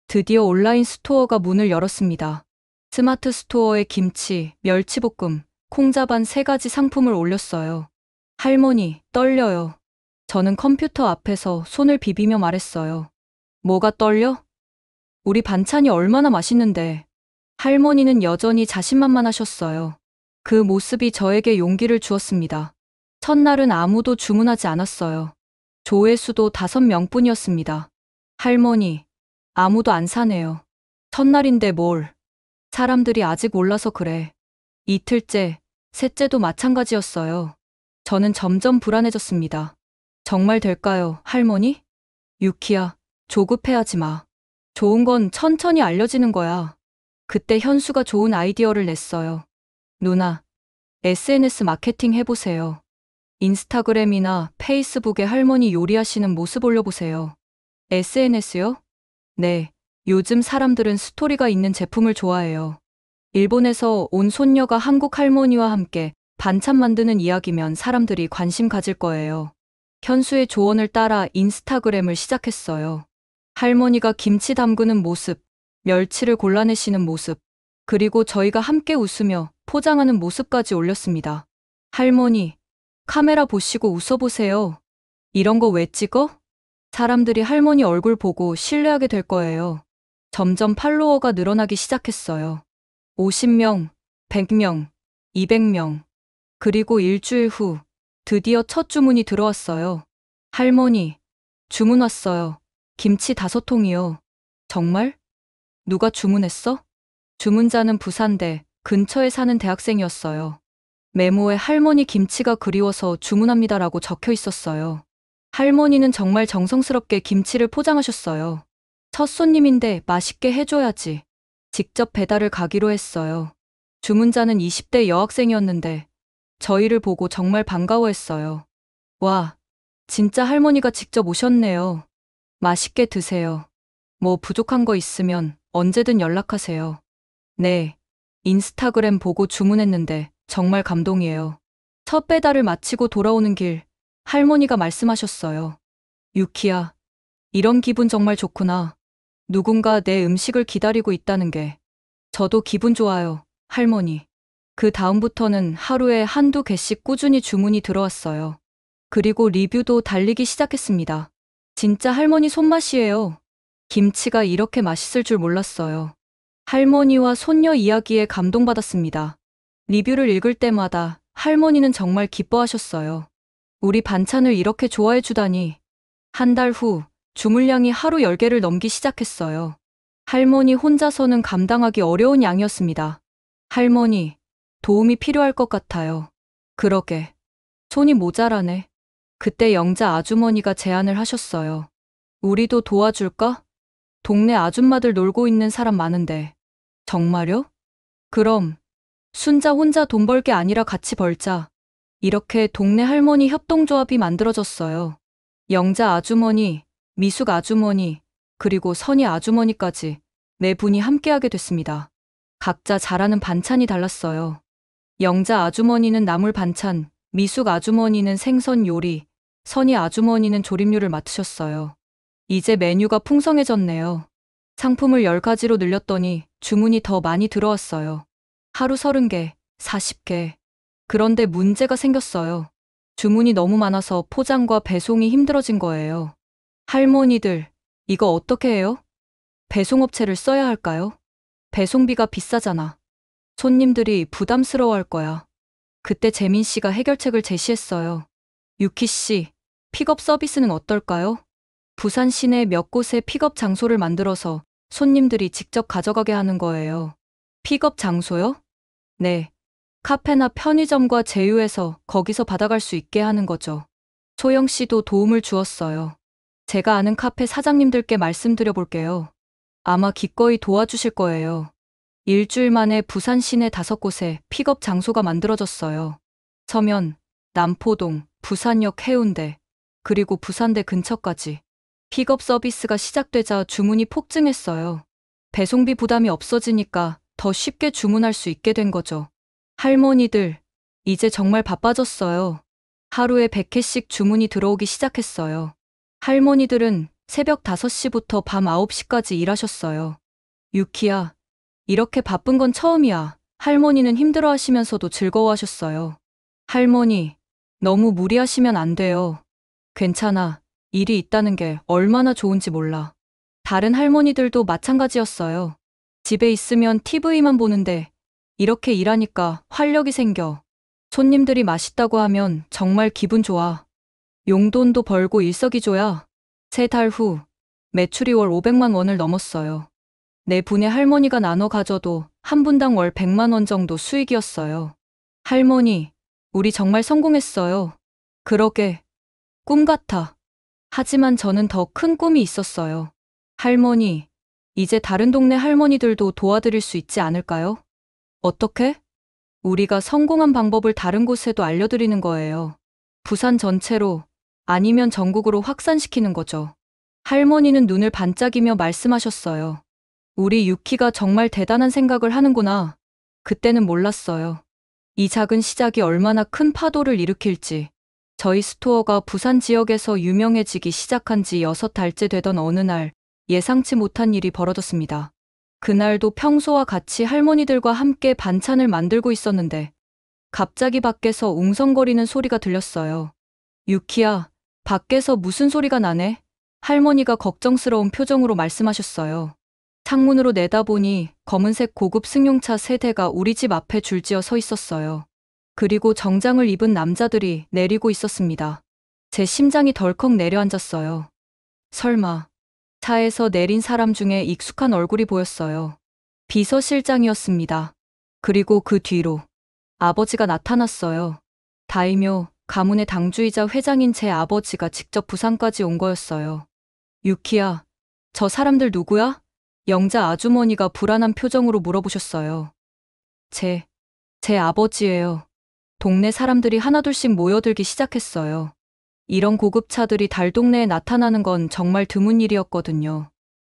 드디어 온라인 스토어가 문을 열었습니다. 스마트 스토어에 김치, 멸치볶음, 콩자반 세 가지 상품을 올렸어요. 할머니, 떨려요. 저는 컴퓨터 앞에서 손을 비비며 말했어요. 뭐가 떨려? 우리 반찬이 얼마나 맛있는데. 할머니는 여전히 자신만만하셨어요. 그 모습이 저에게 용기를 주었습니다. 첫날은 아무도 주문하지 않았어요. 조회수도 5명뿐이었습니다. 할머니, 아무도 안 사네요. 첫날인데 뭘. 사람들이 아직 몰라서 그래. 이틀째, 셋째도 마찬가지였어요. 저는 점점 불안해졌습니다. 정말 될까요, 할머니? 유키야, 조급해하지 마. 좋은 건 천천히 알려지는 거야. 그때 현수가 좋은 아이디어를 냈어요. 누나, SNS 마케팅 해보세요. 인스타그램이나 페이스북에 할머니 요리하시는 모습 올려보세요. SNS요? 네, 요즘 사람들은 스토리가 있는 제품을 좋아해요. 일본에서 온 손녀가 한국 할머니와 함께 반찬 만드는 이야기면 사람들이 관심 가질 거예요. 현수의 조언을 따라 인스타그램을 시작했어요. 할머니가 김치 담그는 모습, 멸치를 골라내시는 모습, 그리고 저희가 함께 웃으며 포장하는 모습까지 올렸습니다. 할머니, 카메라 보시고 웃어보세요. 이런 거 왜 찍어? 사람들이 할머니 얼굴 보고 신뢰하게 될 거예요. 점점 팔로워가 늘어나기 시작했어요. 50명, 100명, 200명. 그리고 일주일 후 드디어 첫 주문이 들어왔어요. 할머니, 주문 왔어요. 김치 5통이요. 정말? 누가 주문했어? 주문자는 부산대 근처에 사는 대학생이었어요. 메모에 할머니 김치가 그리워서 주문합니다라고 적혀 있었어요. 할머니는 정말 정성스럽게 김치를 포장하셨어요. 첫 손님인데 맛있게 해줘야지. 직접 배달을 가기로 했어요. 주문자는 20대 여학생이었는데 저희를 보고 정말 반가워했어요. 와, 진짜 할머니가 직접 오셨네요. 맛있게 드세요. 뭐 부족한 거 있으면 언제든 연락하세요. 네, 인스타그램 보고 주문했는데 정말 감동이에요. 첫 배달을 마치고 돌아오는 길, 할머니가 말씀하셨어요. 유키야, 이런 기분 정말 좋구나. 누군가 내 음식을 기다리고 있다는 게. 저도 기분 좋아요, 할머니. 그 다음부터는 하루에 한두 개씩 꾸준히 주문이 들어왔어요. 그리고 리뷰도 달리기 시작했습니다. 진짜 할머니 손맛이에요. 김치가 이렇게 맛있을 줄 몰랐어요. 할머니와 손녀 이야기에 감동받았습니다. 리뷰를 읽을 때마다 할머니는 정말 기뻐하셨어요. 우리 반찬을 이렇게 좋아해 주다니. 한 달 후 주물량이 하루 10개를 넘기 시작했어요. 할머니 혼자서는 감당하기 어려운 양이었습니다. 할머니, 도움이 필요할 것 같아요. 그러게. 손이 모자라네. 그때 영자 아주머니가 제안을 하셨어요. 우리도 도와줄까? 동네 아줌마들 놀고 있는 사람 많은데. 정말요? 그럼 순자 혼자 돈 벌 게 아니라 같이 벌자. 이렇게 동네 할머니 협동조합이 만들어졌어요. 영자 아주머니, 미숙 아주머니, 그리고 선희 아주머니까지 네 분이 함께하게 됐습니다. 각자 잘하는 반찬이 달랐어요. 영자 아주머니는 나물 반찬, 미숙 아주머니는 생선 요리, 선희 아주머니는 조림류를 맡으셨어요. 이제 메뉴가 풍성해졌네요. 상품을 10가지로 늘렸더니 주문이 더 많이 들어왔어요. 하루 30개, 40개. 그런데 문제가 생겼어요. 주문이 너무 많아서 포장과 배송이 힘들어진 거예요. 할머니들, 이거 어떻게 해요? 배송업체를 써야 할까요? 배송비가 비싸잖아. 손님들이 부담스러워 할 거야. 그때 재민 씨가 해결책을 제시했어요. 유키 씨, 픽업 서비스는 어떨까요? 부산 시내 몇 곳에 픽업 장소를 만들어서 손님들이 직접 가져가게 하는 거예요. 픽업 장소요? 네. 카페나 편의점과 제휴해서 거기서 받아갈 수 있게 하는 거죠. 소영 씨도 도움을 주었어요. 제가 아는 카페 사장님들께 말씀드려 볼게요. 아마 기꺼이 도와주실 거예요. 일주일 만에 부산 시내 5곳에 픽업 장소가 만들어졌어요. 서면, 남포동, 부산역 해운대, 그리고 부산대 근처까지. 픽업 서비스가 시작되자 주문이 폭증했어요. 배송비 부담이 없어지니까 더 쉽게 주문할 수 있게 된 거죠. 할머니들, 이제 정말 바빠졌어요. 하루에 100개씩 주문이 들어오기 시작했어요. 할머니들은 새벽 5시부터 밤 9시까지 일하셨어요. 유키야, 이렇게 바쁜 건 처음이야. 할머니는 힘들어하시면서도 즐거워하셨어요. 할머니, 너무 무리하시면 안 돼요. 괜찮아. 일이 있다는 게 얼마나 좋은지 몰라. 다른 할머니들도 마찬가지였어요. 집에 있으면 TV만 보는데 이렇게 일하니까 활력이 생겨. 손님들이 맛있다고 하면 정말 기분 좋아. 용돈도 벌고 일석이조야. 3달 후 매출이 월 500만 원을 넘었어요. 네 분의 할머니가 나눠 가져도 한 분당 월 100만 원 정도 수익이었어요. 할머니, 우리 정말 성공했어요. 그러게, 꿈 같아. 하지만 저는 더 큰 꿈이 있었어요. 할머니, 이제 다른 동네 할머니들도 도와드릴 수 있지 않을까요? 어떻게? 우리가 성공한 방법을 다른 곳에도 알려드리는 거예요. 부산 전체로, 아니면 전국으로 확산시키는 거죠. 할머니는 눈을 반짝이며 말씀하셨어요. 우리 유키가 정말 대단한 생각을 하는구나. 그때는 몰랐어요. 이 작은 시작이 얼마나 큰 파도를 일으킬지. 저희 스토어가 부산 지역에서 유명해지기 시작한 지 6달째 되던 어느 날 예상치 못한 일이 벌어졌습니다. 그날도 평소와 같이 할머니들과 함께 반찬을 만들고 있었는데 갑자기 밖에서 웅성거리는 소리가 들렸어요. 유키야, 밖에서 무슨 소리가 나네? 할머니가 걱정스러운 표정으로 말씀하셨어요. 창문으로 내다보니 검은색 고급 승용차 3대가 우리 집 앞에 줄지어 서 있었어요. 그리고 정장을 입은 남자들이 내리고 있었습니다. 제 심장이 덜컥 내려앉았어요. 설마 차에서 내린 사람 중에 익숙한 얼굴이 보였어요. 비서실장이었습니다. 그리고 그 뒤로 아버지가 나타났어요. 다이묘, 가문의 당주이자 회장인 제 아버지가 직접 부산까지 온 거였어요. 유키야, 저 사람들 누구야? 영자 아주머니가 불안한 표정으로 물어보셨어요. 제 아버지예요. 동네 사람들이 하나둘씩 모여들기 시작했어요. 이런 고급차들이 달 동네에 나타나는 건 정말 드문 일이었거든요.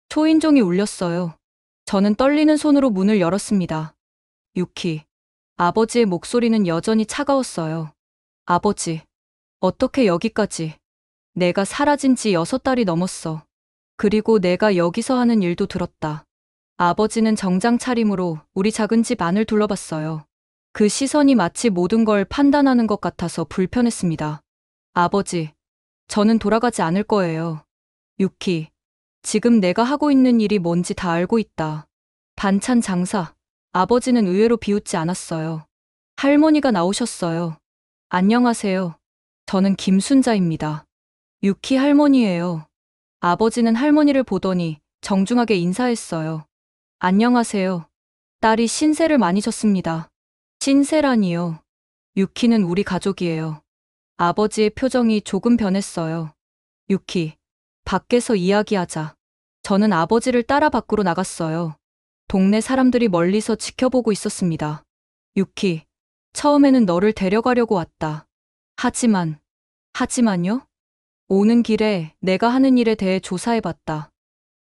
초인종이 울렸어요. 저는 떨리는 손으로 문을 열었습니다. 유키. 아버지의 목소리는 여전히 차가웠어요. 아버지, 어떻게 여기까지? 내가 사라진 지 6달이 넘었어. 그리고 내가 여기서 하는 일도 들었다. 아버지는 정장 차림으로 우리 작은 집 안을 둘러봤어요. 그 시선이 마치 모든 걸 판단하는 것 같아서 불편했습니다. 아버지, 저는 돌아가지 않을 거예요. 유키, 지금 내가 하고 있는 일이 뭔지 다 알고 있다. 반찬 장사. 아버지는 의외로 비웃지 않았어요. 할머니가 나오셨어요. 안녕하세요. 저는 김순자입니다. 유키 할머니예요. 아버지는 할머니를 보더니 정중하게 인사했어요. 안녕하세요. 딸이 신세를 많이 졌습니다. 신세라니요. 유키는 우리 가족이에요. 아버지의 표정이 조금 변했어요. 유키, 밖에서 이야기하자. 저는 아버지를 따라 밖으로 나갔어요. 동네 사람들이 멀리서 지켜보고 있었습니다. 유키, 처음에는 너를 데려가려고 왔다. 하지만요? 오는 길에 내가 하는 일에 대해 조사해봤다.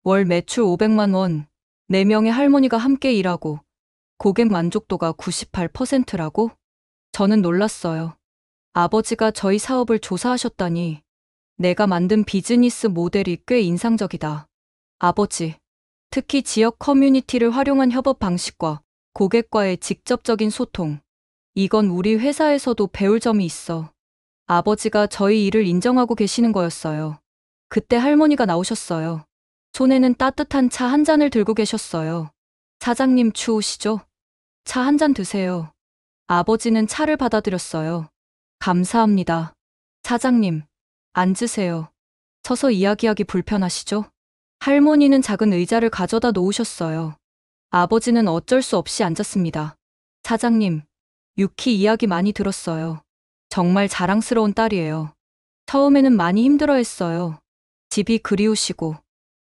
월 매출 500만 원, 4명의 할머니가 함께 일하고 고객 만족도가 98%라고? 저는 놀랐어요. 아버지가 저희 사업을 조사하셨다니. 내가 만든 비즈니스 모델이 꽤 인상적이다. 아버지, 특히 지역 커뮤니티를 활용한 협업 방식과 고객과의 직접적인 소통. 이건 우리 회사에서도 배울 점이 있어. 아버지가 저희 일을 인정하고 계시는 거였어요. 그때 할머니가 나오셨어요. 손에는 따뜻한 차 한 잔을 들고 계셨어요. 사장님 추우시죠? 차 한 잔 드세요. 아버지는 차를 받아들였어요. 감사합니다. 사장님, 앉으세요. 서서 이야기하기 불편하시죠? 할머니는 작은 의자를 가져다 놓으셨어요. 아버지는 어쩔 수 없이 앉았습니다. 사장님, 유키 이야기 많이 들었어요. 정말 자랑스러운 딸이에요. 처음에는 많이 힘들어했어요. 집이 그리우시고.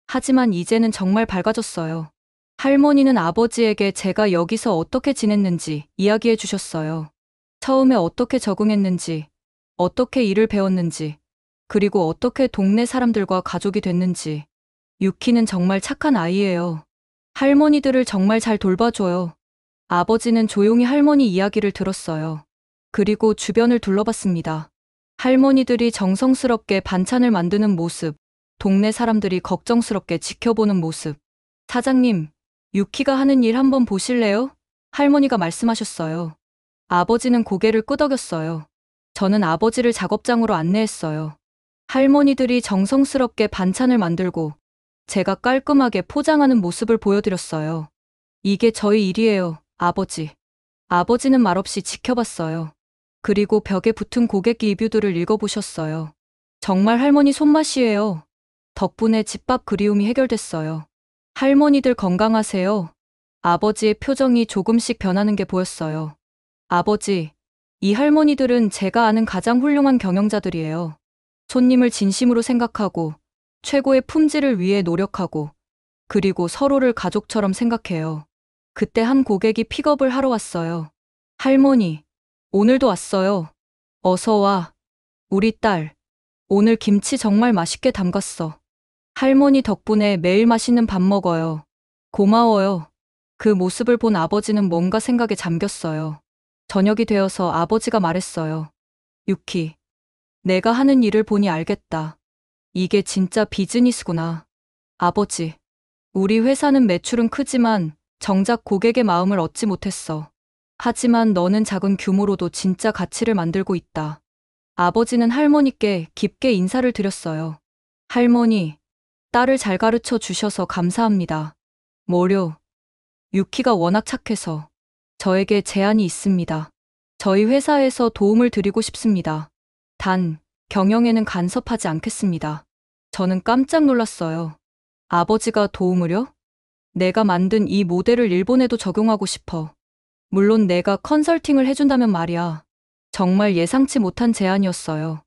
하지만 이제는 정말 밝아졌어요. 할머니는 아버지에게 제가 여기서 어떻게 지냈는지 이야기해 주셨어요. 처음에 어떻게 적응했는지, 어떻게 일을 배웠는지, 그리고 어떻게 동네 사람들과 가족이 됐는지. 유키는 정말 착한 아이예요. 할머니들을 정말 잘 돌봐줘요. 아버지는 조용히 할머니 이야기를 들었어요. 그리고 주변을 둘러봤습니다. 할머니들이 정성스럽게 반찬을 만드는 모습, 동네 사람들이 걱정스럽게 지켜보는 모습. 사장님, 유키가 하는 일 한번 보실래요? 할머니가 말씀하셨어요. 아버지는 고개를 끄덕였어요. 저는 아버지를 작업장으로 안내했어요. 할머니들이 정성스럽게 반찬을 만들고 제가 깔끔하게 포장하는 모습을 보여드렸어요. 이게 저희 일이에요, 아버지. 아버지는 말없이 지켜봤어요. 그리고 벽에 붙은 고객 리뷰들을 읽어보셨어요. 정말 할머니 손맛이에요. 덕분에 집밥 그리움이 해결됐어요. 할머니들 건강하세요. 아버지의 표정이 조금씩 변하는 게 보였어요. 아버지, 이 할머니들은 제가 아는 가장 훌륭한 경영자들이에요. 손님을 진심으로 생각하고 최고의 품질을 위해 노력하고 그리고 서로를 가족처럼 생각해요. 그때 한 고객이 픽업을 하러 왔어요. 할머니, 오늘도 왔어요. 어서 와. 우리 딸, 오늘 김치 정말 맛있게 담갔어. 할머니 덕분에 매일 맛있는 밥 먹어요. 고마워요. 그 모습을 본 아버지는 뭔가 생각에 잠겼어요. 저녁이 되어서 아버지가 말했어요. 유키, 내가 하는 일을 보니 알겠다. 이게 진짜 비즈니스구나. 아버지, 우리 회사는 매출은 크지만 정작 고객의 마음을 얻지 못했어. 하지만 너는 작은 규모로도 진짜 가치를 만들고 있다. 아버지는 할머니께 깊게 인사를 드렸어요. 할머니, 딸을 잘 가르쳐 주셔서 감사합니다. 뭐려? 유키가 워낙 착해서. 저에게 제안이 있습니다. 저희 회사에서 도움을 드리고 싶습니다. 단, 경영에는 간섭하지 않겠습니다. 저는 깜짝 놀랐어요. 아버지가 도움을요? 내가 만든 이 모델을 일본에도 적용하고 싶어. 물론 내가 컨설팅을 해준다면 말이야. 정말 예상치 못한 제안이었어요.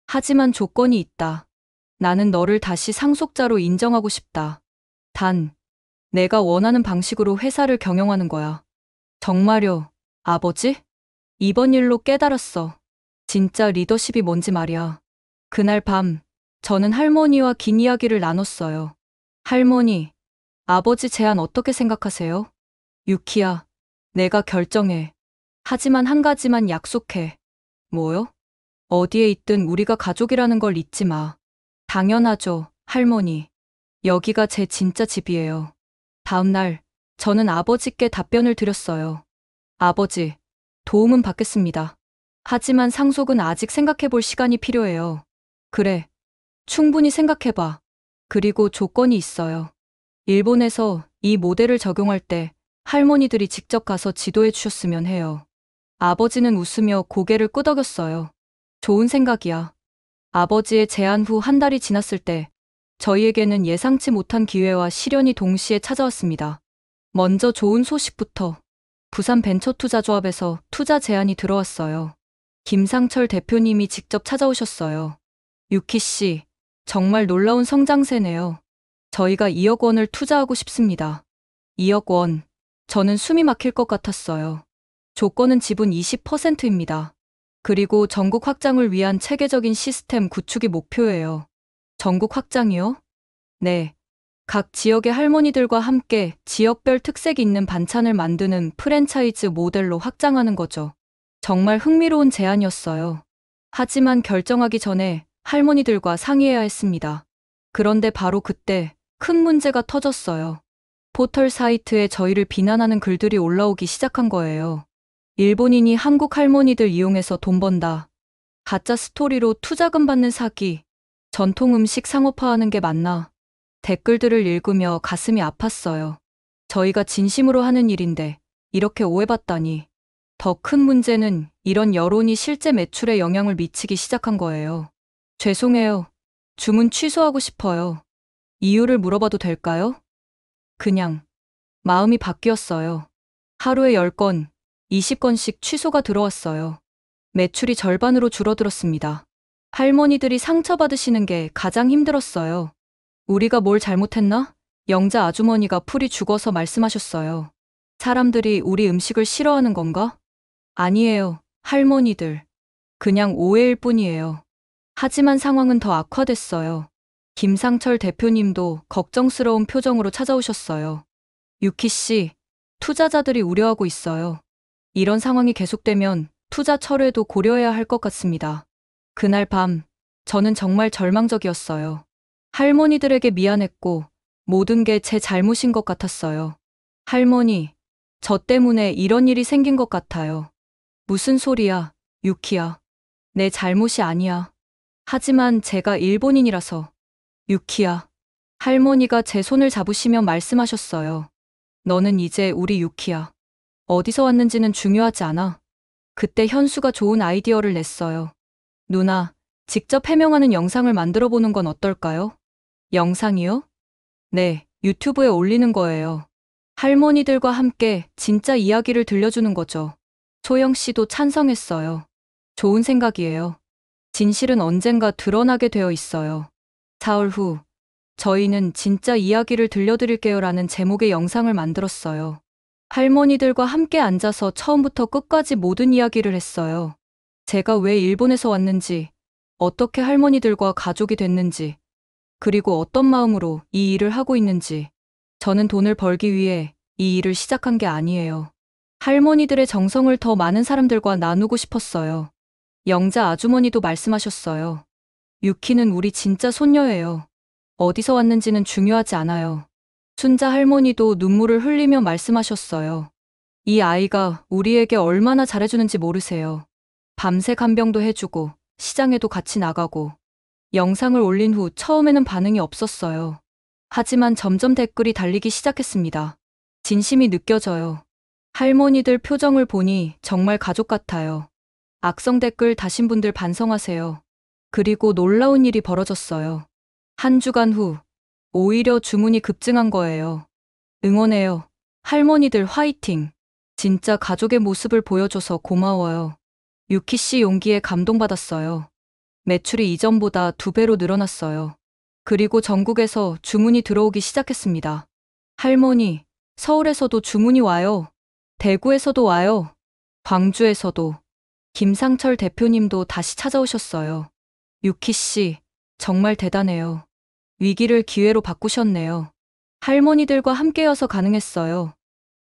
하지만 조건이 있다. 나는 너를 다시 상속자로 인정하고 싶다. 단, 내가 원하는 방식으로 회사를 경영하는 거야. 정말요, 아버지? 이번 일로 깨달았어. 진짜 리더십이 뭔지 말이야. 그날 밤, 저는 할머니와 긴 이야기를 나눴어요. 할머니, 아버지 제안 어떻게 생각하세요? 유키야, 내가 결정해. 하지만 한 가지만 약속해. 뭐요? 어디에 있든 우리가 가족이라는 걸 잊지 마. 당연하죠, 할머니. 여기가 제 진짜 집이에요. 다음 날, 저는 아버지께 답변을 드렸어요. 아버지, 도움은 받겠습니다. 하지만 상속은 아직 생각해 볼 시간이 필요해요. 그래, 충분히 생각해봐. 그리고 조건이 있어요. 일본에서 이 모델을 적용할 때 할머니들이 직접 가서 지도해 주셨으면 해요. 아버지는 웃으며 고개를 끄덕였어요. 좋은 생각이야. 아버지의 제안 후 한 달이 지났을 때 저희에게는 예상치 못한 기회와 시련이 동시에 찾아왔습니다. 먼저 좋은 소식부터 부산 벤처투자조합에서 투자 제안이 들어왔어요. 김상철 대표님이 직접 찾아오셨어요. 유키 씨, 정말 놀라운 성장세네요. 저희가 2억 원을 투자하고 싶습니다. 2억 원. 저는 숨이 막힐 것 같았어요. 조건은 지분 20%입니다. 그리고 전국 확장을 위한 체계적인 시스템 구축이 목표예요. 전국 확장이요? 네. 각 지역의 할머니들과 함께 지역별 특색 있는 반찬을 만드는 프랜차이즈 모델로 확장하는 거죠. 정말 흥미로운 제안이었어요. 하지만 결정하기 전에 할머니들과 상의해야 했습니다. 그런데 바로 그때 큰 문제가 터졌어요. 포털 사이트에 저희를 비난하는 글들이 올라오기 시작한 거예요. 일본인이 한국 할머니들 이용해서 돈 번다. 가짜 스토리로 투자금 받는 사기. 전통 음식 상업화하는 게 맞나? 댓글들을 읽으며 가슴이 아팠어요. 저희가 진심으로 하는 일인데 이렇게 오해받다니. 더 큰 문제는 이런 여론이 실제 매출에 영향을 미치기 시작한 거예요. 죄송해요. 주문 취소하고 싶어요. 이유를 물어봐도 될까요? 그냥 마음이 바뀌었어요. 하루에 10건, 20건씩 취소가 들어왔어요. 매출이 절반으로 줄어들었습니다. 할머니들이 상처받으시는 게 가장 힘들었어요. 우리가 뭘 잘못했나? 영자 아주머니가 풀이 죽어서 말씀하셨어요. 사람들이 우리 음식을 싫어하는 건가? 아니에요, 할머니들. 그냥 오해일 뿐이에요. 하지만 상황은 더 악화됐어요. 김상철 대표님도 걱정스러운 표정으로 찾아오셨어요. 유키 씨, 투자자들이 우려하고 있어요. 이런 상황이 계속되면 투자 철회도 고려해야 할 것 같습니다. 그날 밤, 저는 정말 절망적이었어요. 할머니들에게 미안했고, 모든 게 제 잘못인 것 같았어요. 할머니, 저 때문에 이런 일이 생긴 것 같아요. 무슨 소리야, 유키야. 내 잘못이 아니야. 하지만 제가 일본인이라서. 유키야. 할머니가 제 손을 잡으시며 말씀하셨어요. 너는 이제 우리 유키야. 어디서 왔는지는 중요하지 않아. 그때 현수가 좋은 아이디어를 냈어요. 누나, 직접 해명하는 영상을 만들어 보는 건 어떨까요? 영상이요? 네, 유튜브에 올리는 거예요. 할머니들과 함께 진짜 이야기를 들려주는 거죠. 소영 씨도 찬성했어요. 좋은 생각이에요. 진실은 언젠가 드러나게 되어 있어요. 사흘 후, 저희는 진짜 이야기를 들려드릴게요라는 제목의 영상을 만들었어요. 할머니들과 함께 앉아서 처음부터 끝까지 모든 이야기를 했어요. 제가 왜 일본에서 왔는지, 어떻게 할머니들과 가족이 됐는지, 그리고 어떤 마음으로 이 일을 하고 있는지. 저는 돈을 벌기 위해 이 일을 시작한 게 아니에요. 할머니들의 정성을 더 많은 사람들과 나누고 싶었어요. 영자 아주머니도 말씀하셨어요. 유키는 우리 진짜 손녀예요. 어디서 왔는지는 중요하지 않아요. 순자 할머니도 눈물을 흘리며 말씀하셨어요. 이 아이가 우리에게 얼마나 잘해주는지 모르세요. 밤새 간병도 해주고 시장에도 같이 나가고. 영상을 올린 후 처음에는 반응이 없었어요. 하지만 점점 댓글이 달리기 시작했습니다. 진심이 느껴져요. 할머니들 표정을 보니 정말 가족 같아요. 악성 댓글 다신 분들 반성하세요. 그리고 놀라운 일이 벌어졌어요. 한 주간 후, 오히려 주문이 급증한 거예요. 응원해요. 할머니들 화이팅. 진짜 가족의 모습을 보여줘서 고마워요. 유키 씨 용기에 감동받았어요. 매출이 이전보다 2배로 늘어났어요. 그리고 전국에서 주문이 들어오기 시작했습니다. 할머니, 서울에서도 주문이 와요. 대구에서도 와요. 광주에서도. 김상철 대표님도 다시 찾아오셨어요. 유키 씨, 정말 대단해요. 위기를 기회로 바꾸셨네요. 할머니들과 함께여서 가능했어요.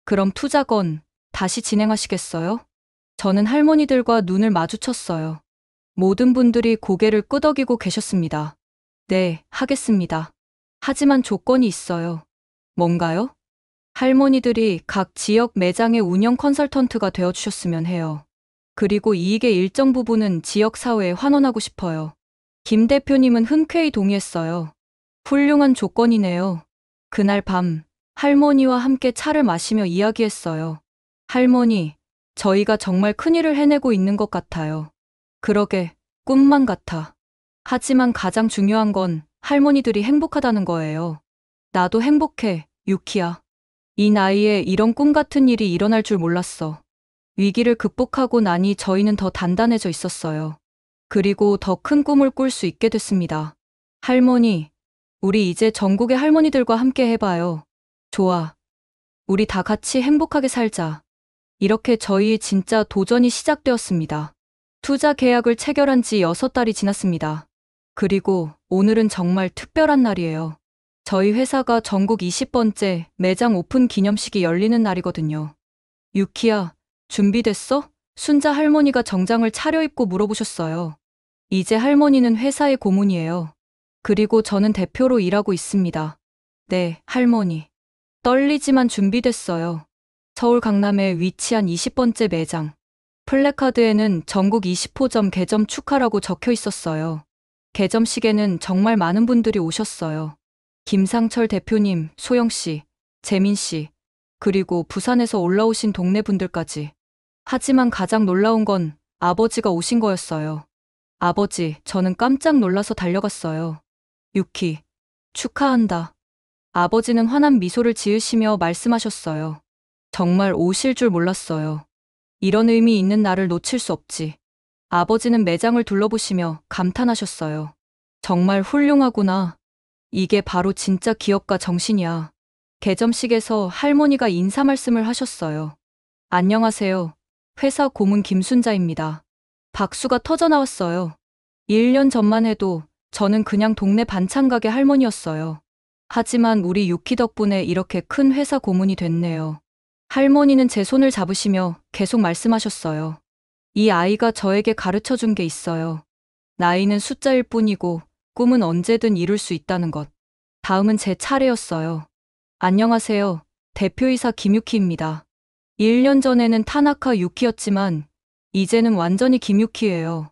그럼 투자건 다시 진행하시겠어요? 저는 할머니들과 눈을 마주쳤어요. 모든 분들이 고개를 끄덕이고 계셨습니다. 네, 하겠습니다. 하지만 조건이 있어요. 뭔가요? 할머니들이 각 지역 매장의 운영 컨설턴트가 되어주셨으면 해요. 그리고 이익의 일정 부분은 지역사회에 환원하고 싶어요. 김 대표님은 흔쾌히 동의했어요. 훌륭한 조건이네요. 그날 밤, 할머니와 함께 차를 마시며 이야기했어요. 할머니, 저희가 정말 큰일을 해내고 있는 것 같아요. 그러게, 꿈만 같아. 하지만 가장 중요한 건 할머니들이 행복하다는 거예요. 나도 행복해, 유키야. 이 나이에 이런 꿈 같은 일이 일어날 줄 몰랐어. 위기를 극복하고 나니 저희는 더 단단해져 있었어요. 그리고 더 큰 꿈을 꿀 수 있게 됐습니다. 할머니, 우리 이제 전국의 할머니들과 함께 해봐요. 좋아. 우리 다 같이 행복하게 살자. 이렇게 저희의 진짜 도전이 시작되었습니다. 투자 계약을 체결한 지 6달이 지났습니다. 그리고 오늘은 정말 특별한 날이에요. 저희 회사가 전국 20번째 매장 오픈 기념식이 열리는 날이거든요. 유키야, 준비됐어? 순자 할머니가 정장을 차려입고 물어보셨어요. 이제 할머니는 회사의 고문이에요. 그리고 저는 대표로 일하고 있습니다. 네, 할머니. 떨리지만 준비됐어요. 서울 강남에 위치한 20번째 매장. 플래카드에는 전국 20호점 개점 축하라고 적혀 있었어요. 개점식에는 정말 많은 분들이 오셨어요. 김상철 대표님, 소영씨, 재민씨, 그리고 부산에서 올라오신 동네 분들까지. 하지만 가장 놀라운 건 아버지가 오신 거였어요. 아버지, 저는 깜짝 놀라서 달려갔어요. 유키, 축하한다. 아버지는 환한 미소를 지으시며 말씀하셨어요. 정말 오실 줄 몰랐어요. 이런 의미 있는 날을 놓칠 수 없지. 아버지는 매장을 둘러보시며 감탄하셨어요. 정말 훌륭하구나. 이게 바로 진짜 기업가 정신이야. 개점식에서 할머니가 인사 말씀을 하셨어요. 안녕하세요. 회사 고문 김순자입니다. 박수가 터져 나왔어요. 1년 전만 해도 저는 그냥 동네 반찬 가게 할머니였어요. 하지만 우리 유키 덕분에 이렇게 큰 회사 고문이 됐네요. 할머니는 제 손을 잡으시며 계속 말씀하셨어요. 이 아이가 저에게 가르쳐 준 게 있어요. 나이는 숫자일 뿐이고 꿈은 언제든 이룰 수 있다는 것. 다음은 제 차례였어요. 안녕하세요. 대표이사 김유키입니다. 1년 전에는 타나카 유키였지만 이제는 완전히 김유키예요.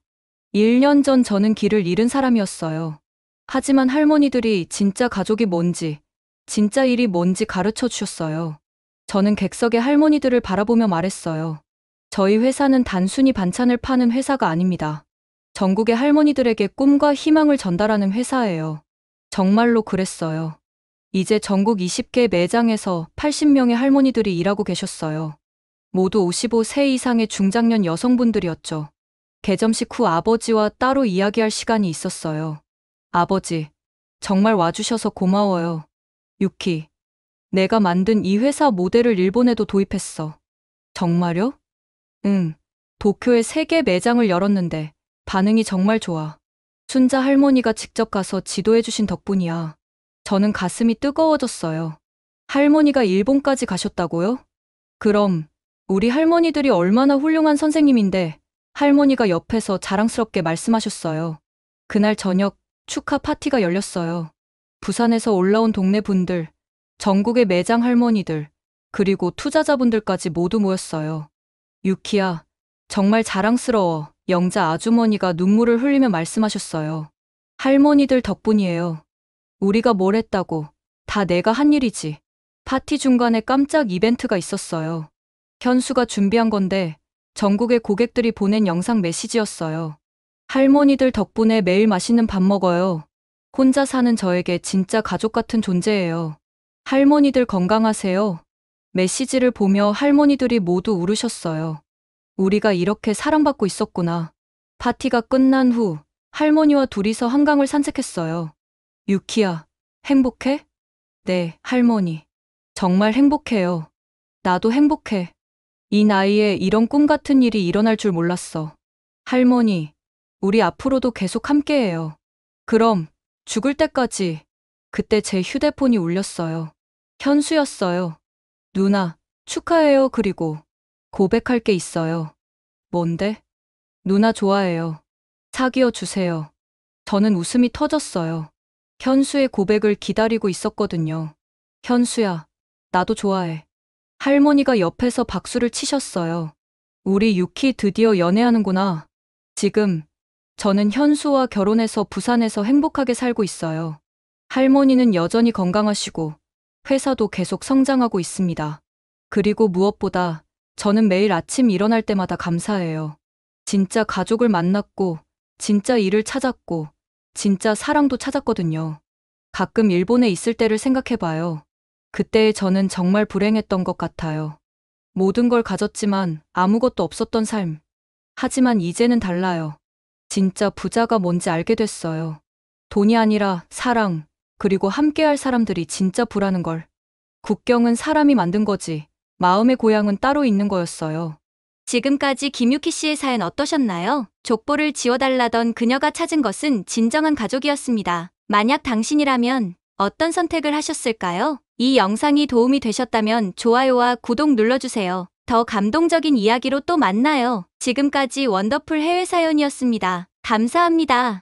1년 전 저는 길을 잃은 사람이었어요. 하지만 할머니들이 진짜 가족이 뭔지, 진짜 일이 뭔지 가르쳐 주셨어요. 저는 객석의 할머니들을 바라보며 말했어요. 저희 회사는 단순히 반찬을 파는 회사가 아닙니다. 전국의 할머니들에게 꿈과 희망을 전달하는 회사예요. 정말로 그랬어요. 이제 전국 20개 매장에서 80명의 할머니들이 일하고 계셨어요. 모두 55세 이상의 중장년 여성분들이었죠. 개점식 후 아버지와 따로 이야기할 시간이 있었어요. 아버지, 정말 와주셔서 고마워요. 유키, 내가 만든 이 회사 모델을 일본에도 도입했어. 정말요? 응, 도쿄에 3개 매장을 열었는데 반응이 정말 좋아. 순자 할머니가 직접 가서 지도해주신 덕분이야. 저는 가슴이 뜨거워졌어요. 할머니가 일본까지 가셨다고요? 그럼 우리 할머니들이 얼마나 훌륭한 선생님인데 할머니가 옆에서 자랑스럽게 말씀하셨어요. 그날 저녁 축하 파티가 열렸어요. 부산에서 올라온 동네 분들, 전국의 매장 할머니들, 그리고 투자자분들까지 모두 모였어요. 유키야, 정말 자랑스러워. 영자 아주머니가 눈물을 흘리며 말씀하셨어요. 할머니들 덕분이에요. 우리가 뭘 했다고. 다 내가 한 일이지. 파티 중간에 깜짝 이벤트가 있었어요. 현수가 준비한 건데 전국의 고객들이 보낸 영상 메시지였어요. 할머니들 덕분에 매일 맛있는 밥 먹어요. 혼자 사는 저에게 진짜 가족 같은 존재예요. 할머니들 건강하세요. 메시지를 보며 할머니들이 모두 울으셨어요. 우리가 이렇게 사랑받고 있었구나. 파티가 끝난 후 할머니와 둘이서 한강을 산책했어요. 유키야, 행복해? 네, 할머니. 정말 행복해요. 나도 행복해. 이 나이에 이런 꿈 같은 일이 일어날 줄 몰랐어. 할머니, 우리 앞으로도 계속 함께해요. 그럼 죽을 때까지. 그때 제 휴대폰이 울렸어요. 현수였어요. 누나, 축하해요. 그리고 고백할 게 있어요. 뭔데? 누나 좋아해요. 사귀어 주세요. 저는 웃음이 터졌어요. 현수의 고백을 기다리고 있었거든요. 현수야, 나도 좋아해. 할머니가 옆에서 박수를 치셨어요. 우리 유키 드디어 연애하는구나. 지금 저는 현수와 결혼해서 부산에서 행복하게 살고 있어요. 할머니는 여전히 건강하시고 회사도 계속 성장하고 있습니다. 그리고 무엇보다 저는 매일 아침 일어날 때마다 감사해요. 진짜 가족을 만났고, 진짜 일을 찾았고, 진짜 사랑도 찾았거든요. 가끔 일본에 있을 때를 생각해봐요. 그때의 저는 정말 불행했던 것 같아요. 모든 걸 가졌지만 아무것도 없었던 삶. 하지만 이제는 달라요. 진짜 부자가 뭔지 알게 됐어요. 돈이 아니라 사랑, 그리고 함께할 사람들이 진짜 부라는 걸. 국경은 사람이 만든 거지, 마음의 고향은 따로 있는 거였어요. 지금까지 김유키 씨의 사연 어떠셨나요? 족보를 지워달라던 그녀가 찾은 것은 진정한 가족이었습니다. 만약 당신이라면 어떤 선택을 하셨을까요? 이 영상이 도움이 되셨다면 좋아요와 구독 눌러주세요. 더 감동적인 이야기로 또 만나요. 지금까지 원더풀 해외 사연이었습니다. 감사합니다.